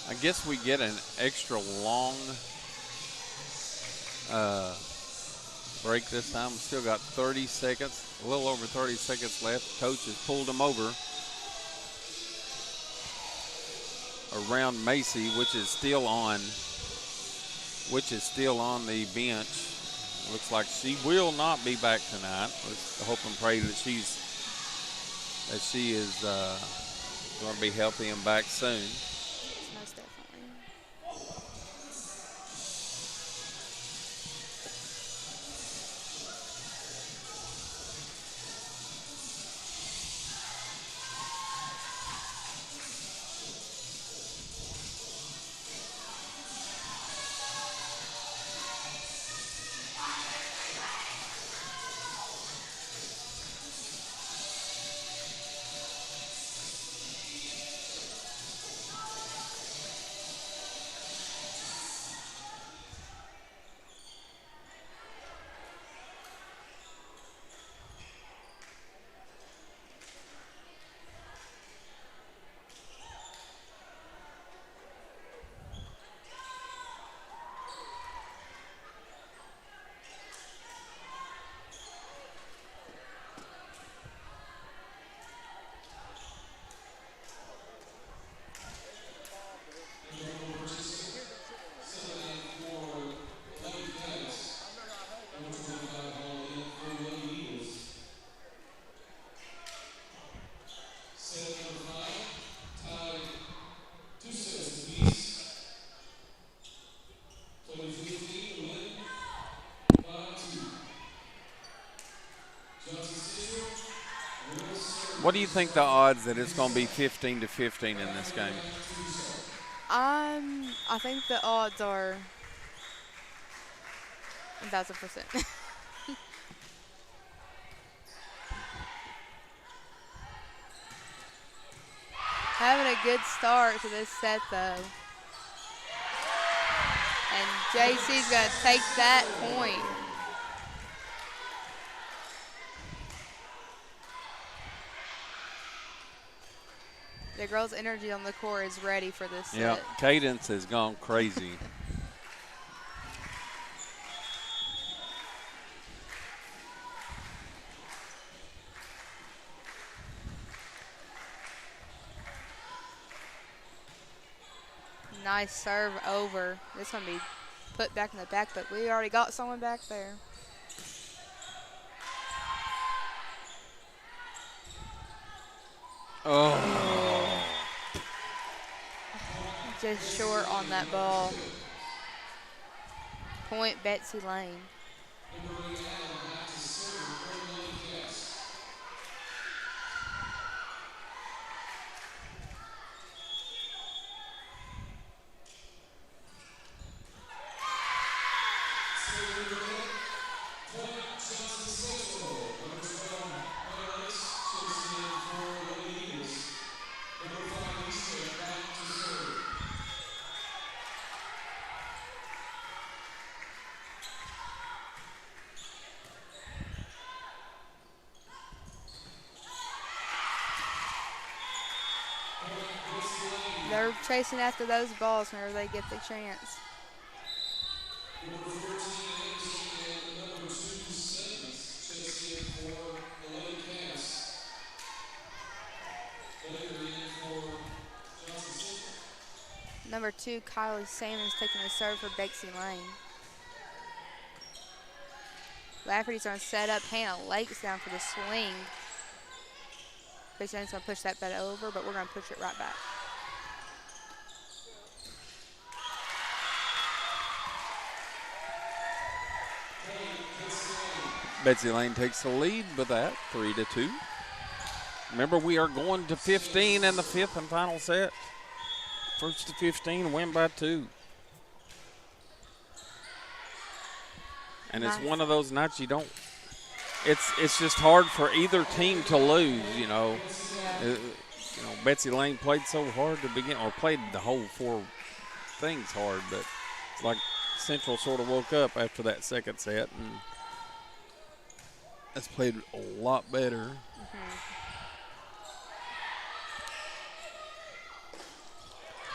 I guess we get an extra long break this time. We still got 30 seconds, a little over 30 seconds left. Coach has pulled them over around Macy, which is still on the bench. Looks like she will not be back tonight. Let's hope and pray that she is going to be healthy and back soon. Most definitely. What do you think the odds that it's going to be 15-15 in this game? I think the odds are 1,000%. Having a good start to this set, though. And JC's going to take that point. The girls' energy on the court is ready for this set. Yeah, Cadence has gone crazy. Nice serve over. This one be put back in the back, but we already got someone back there. Oh. Just short on that ball. Point Betsy Layne. They're chasing after those balls whenever they get the chance. Number 2, Kylie Salmon's taking the serve for Betsy Layne. Lafferty's going to set up. Hannah Lake's down for the swing. Betsy Layne's going to push that bet over, but we're going to push it right back. Betsy Layne takes the lead with that, 3-2. Remember, we are going to 15 in the 5th and final set. First to 15, win by 2. And it's one of those nights you don't. It's just hard for either team to lose. You know, Betsy Layne played so hard to begin, or played the whole 4 things hard, but it's like Central sort of woke up after that second set and has played a lot better.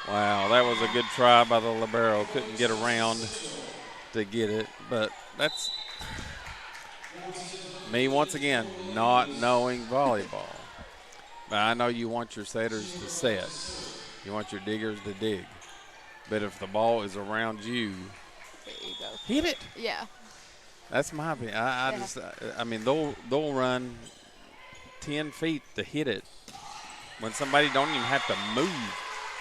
Wow, that was a good try by the libero. Couldn't get around to get it, but that's me once again not knowing volleyball. But I know you want your setters to set. You want your diggers to dig. But if the ball is around you, there you go. Hit it. Yeah. That's my opinion. I mean, they'll run 10 feet to hit it when somebody don't even have to move,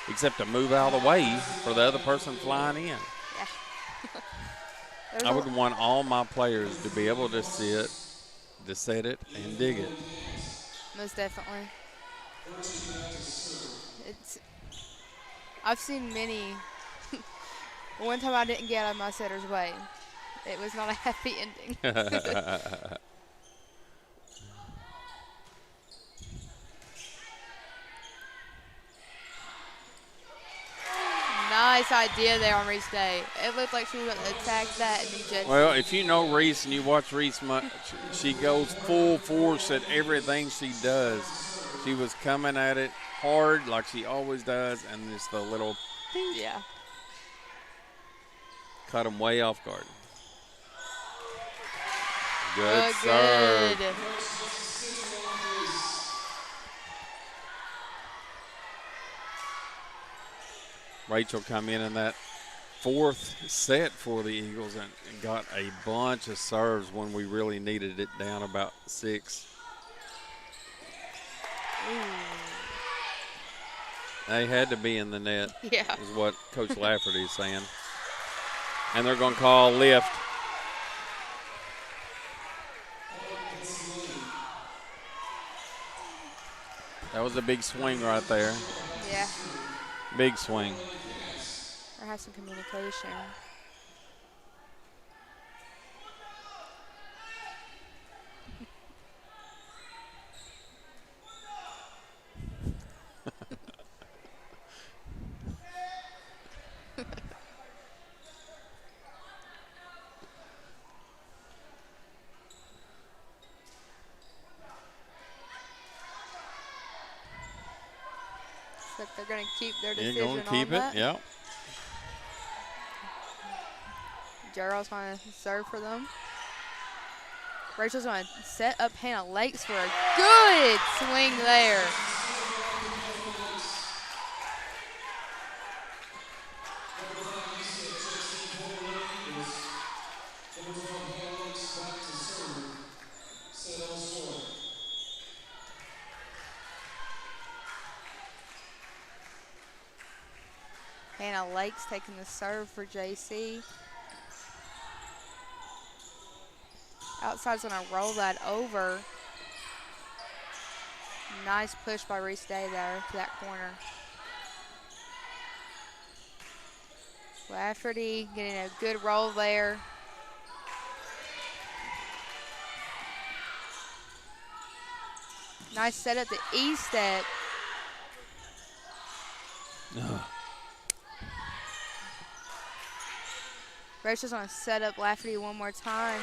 except to move out of the way for the other person flying in. Yeah. I would want all my players to be able to sit, to set it, and dig it. Most definitely. I've seen many. One time I didn't get out of my setter's way. It was not a happy ending. Nice idea there on Reese Day. It looked like she was going to attack that, and he just. Well, if you know Reese and you watch Reese much, she goes full force at everything she does. She was coming at it hard like she always does, and just the little ding. Yeah. Cut him way off guard. Good serve. Good. Rachel come in that 4th set for the Eagles and got a bunch of serves when we really needed it, down about 6. They had to be in the net, yeah, is what Coach Lafferty is saying. And they're going to call lift. That was a big swing right there. Yeah. Big swing. Or have some communication. They're going to keep their decision on that. You're going to keep it, yep. Gerald's going to serve for them. Rachel's going to set up Hannah Lakes for a good swing there. Hannah Lakes taking the serve for JC. Outside's going to roll that over. Nice push by Reese Day there to that corner. Lafferty getting a good roll there. Nice set up the E-step. Rachel's going to set up Lafferty one more time.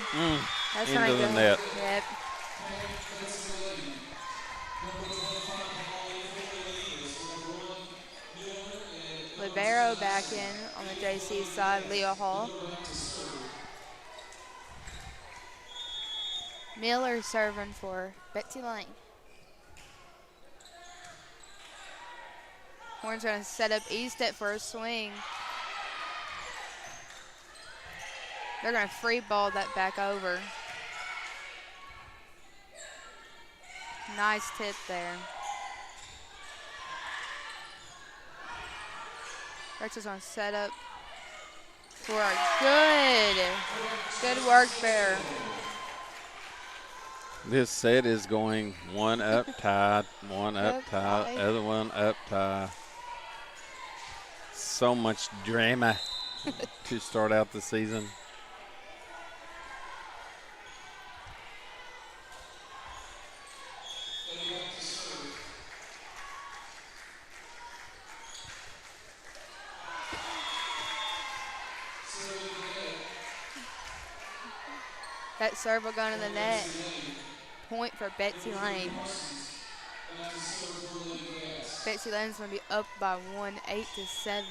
That's into the go. net. Yep. Libero back in on the JC side, Leah Hall. Miller serving for Betsy Layne. Horn's going to set up E-step for a swing. They're going to free ball that back over. Nice tip there. Rachel's going to set up for a good work there. This set is going one up tie, one up tie, other one up tie. So much drama to start out the season. That serve will go to the net. Point for Betsy Layne. Betsy Layne's going to be up by 1, 8-7.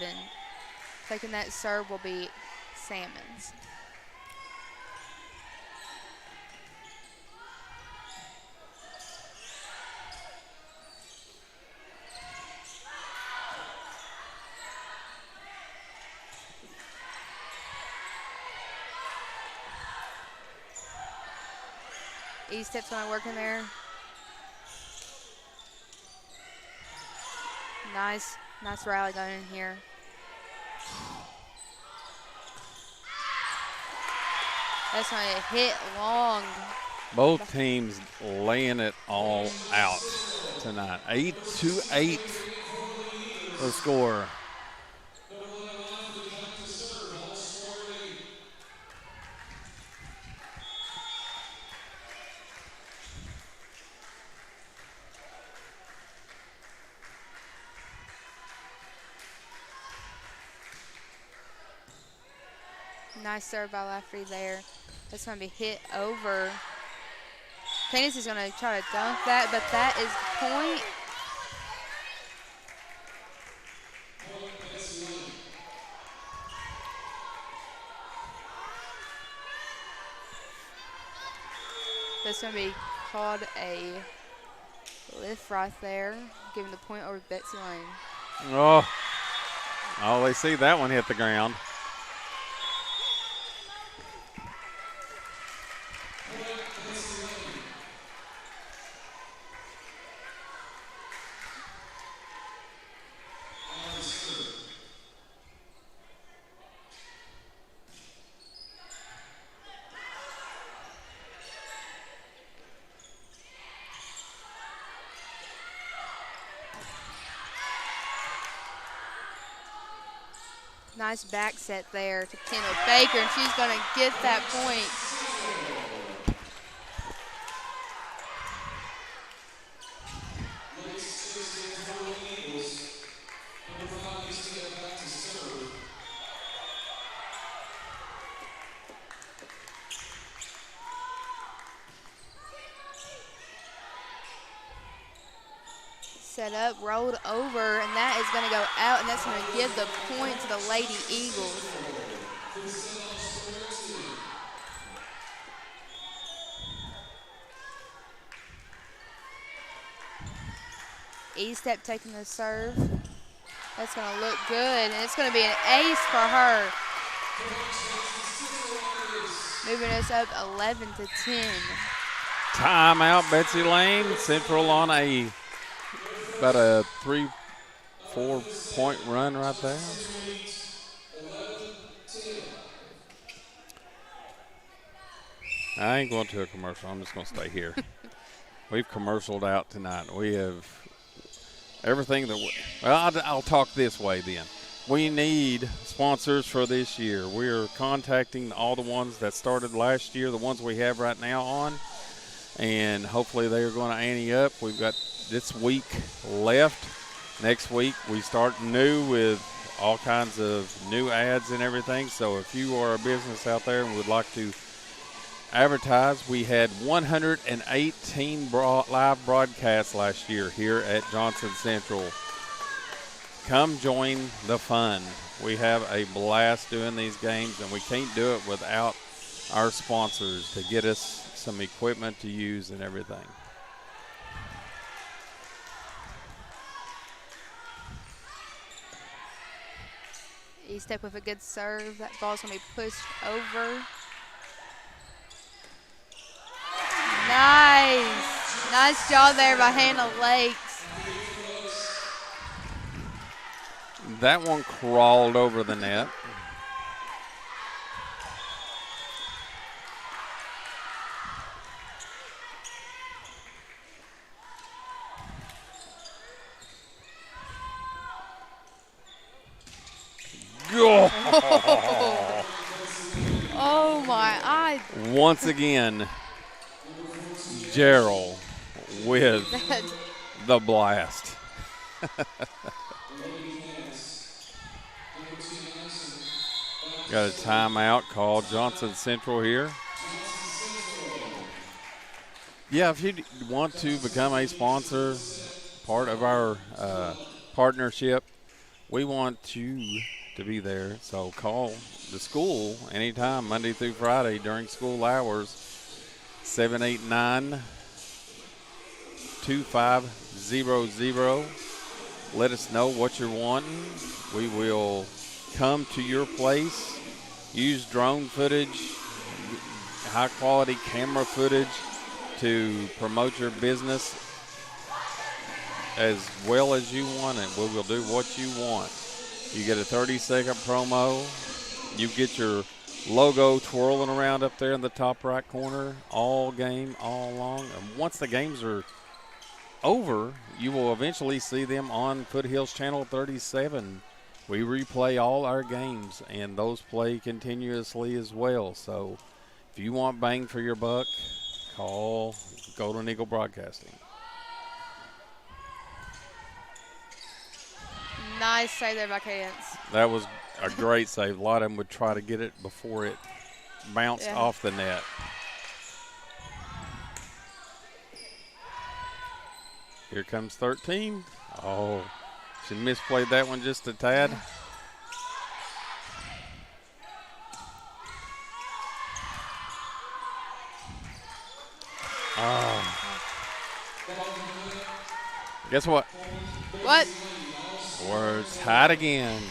Taking that serve will be Salmons. E-step's going to work in there. Nice rally going in here. That's going to hit long. Both teams laying it all out tonight. 8-8 the score. Nice serve by Lafferty there. That's going to be hit over. Candace is going to try to dunk that, but that is the point. That's going to be called a lift right there, giving the point over to Betsy Layne. Oh, they see that one hit the ground. Nice back set there to Kendall Baker, and she's going to get that point. Set up, rolled over, and that is going to go out, and that's going to give the point to the Lady Eagles. E-step taking the serve. That's going to look good, and it's going to be an ace for her. Moving us up 11-10. Timeout, Betsy Layne. Central on about a 3-4 point run right there. I ain't going to a commercial. I'm just going to stay here. We've commercialed out tonight. We have everything that I'll talk this way then. We need sponsors for this year. We are contacting all the ones that started last year, the ones we have right now on, and hopefully they are going to ante up. We've got this week left. Next week we start new with all kinds of new ads and everything. So if you are a business out there and would like to advertise, we had 118 live broadcasts last year here at Johnson Central. Come join the fun. We have a blast doing these games, and we can't do it without our sponsors to get us some equipment to use and everything. E-step with a good serve. That ball's going to be pushed over. Nice. Nice job there by Hannah Lakes. That one crawled over the net. Oh my! Once again, Gerald with the blast. Got a timeout called Johnson Central here. Yeah, if you want to become a sponsor, part of our partnership, we want you to be there. So call the school anytime, Monday through Friday during school hours, 789-2500. Let us know what you're wanting. We will come to your place, use drone footage, high quality camera footage to promote your business as well as you want it. We will do what you want. You get a 30-second promo. You get your logo twirling around up there in the top right corner all game, all along. And once the games are over, you will eventually see them on Foothills Channel 37. We replay all our games, and those play continuously as well. So if you want bang for your buck, call Golden Eagle Broadcasting. Nice save there by Cadence. That was a great save. A lot of them would try to get it before it bounced off the net. Here comes 13. Oh, she misplayed that one just a tad. Oh. Guess what? What? We're tied again.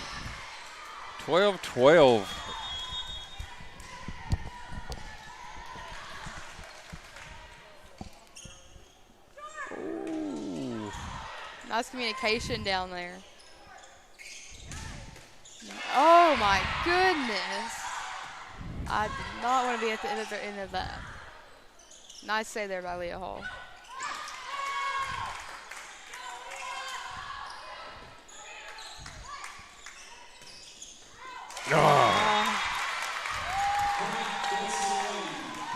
12-12. Ooh. Nice communication down there. Oh my goodness. I did not want to be at the end of that. Nice save there by Leah Hall.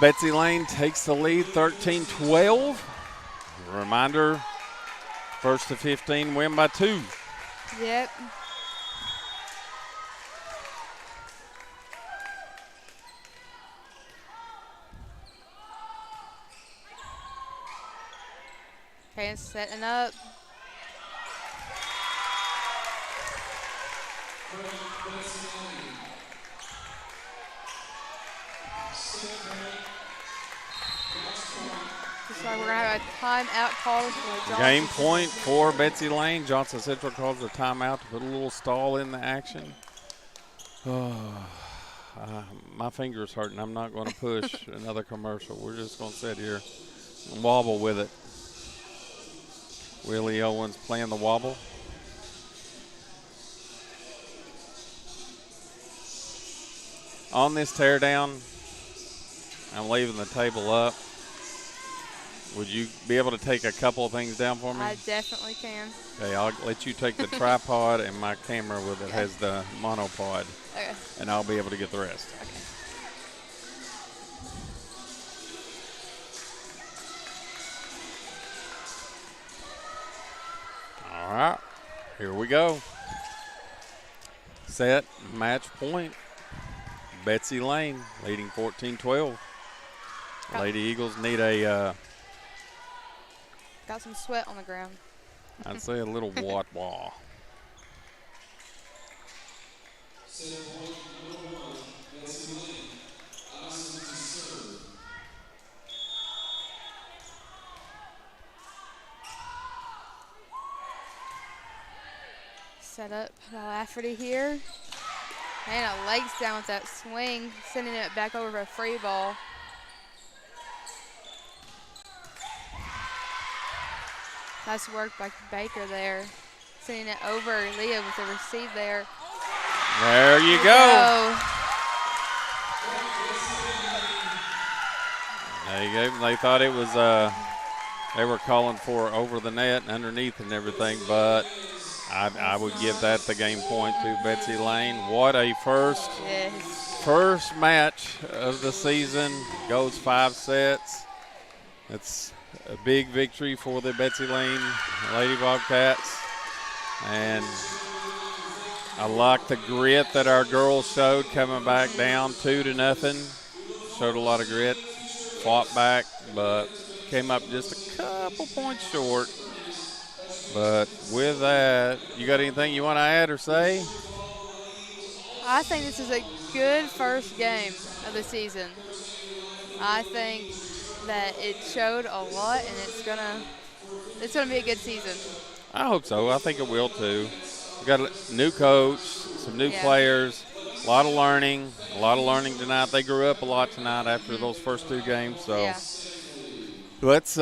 Betsy Layne takes the lead 13-12. Reminder, first to 15 win by 2. Yep. Okay, setting up. Looks like we're going to have a timeout call for Johnson. Game point for Betsy Layne. Johnson Central calls a timeout to put a little stall in the action. My finger's hurting. I'm not going to push another commercial. We're just going to sit here and wobble with it. Willie Owens playing the wobble. On this teardown, I'm leaving the table up. Would you be able to take a couple of things down for me? I definitely can. Okay, I'll let you take the tripod and my camera with it has the monopod. Okay. And I'll be able to get the rest. Okay. All right, here we go. Set, match point. Betsy Layne leading 14-12. Lady Eagles need a got some sweat on the ground. I'd say a little wah. Set up Lafferty here. And a legs down with that swing, sending it back over for a free ball. Nice work by Baker there. Sending it over Leah with the receive there. There you go. They thought it was, they were calling for over the net and underneath and everything, but I would give that the game point to Betsy Layne. What a first match of the season. Goes 5 sets. It's a big victory for the Betsy Layne Lady Bobcats. And I like the grit that our girls showed coming back down 2-0. Showed a lot of grit. Fought back, but came up just a couple points short. But with that, you got anything you want to add or say? I think this is a good first game of the season. I think that it showed a lot, and it's gonna be a good season. I hope so. I think it will too. We got a new coach, some new players, a lot of learning tonight. They grew up a lot tonight after those first 2 games. So let's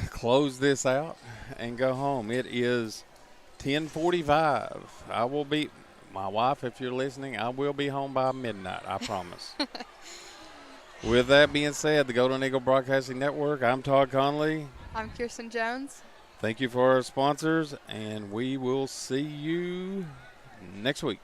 close this out and go home. It is 10:45. I will be, my wife, if you're listening, I will be home by midnight, I promise. With that being said, the Golden Eagle Broadcasting Network, I'm Todd Conley. I'm Kirsten Jones. Thank you for our sponsors, and we will see you next week.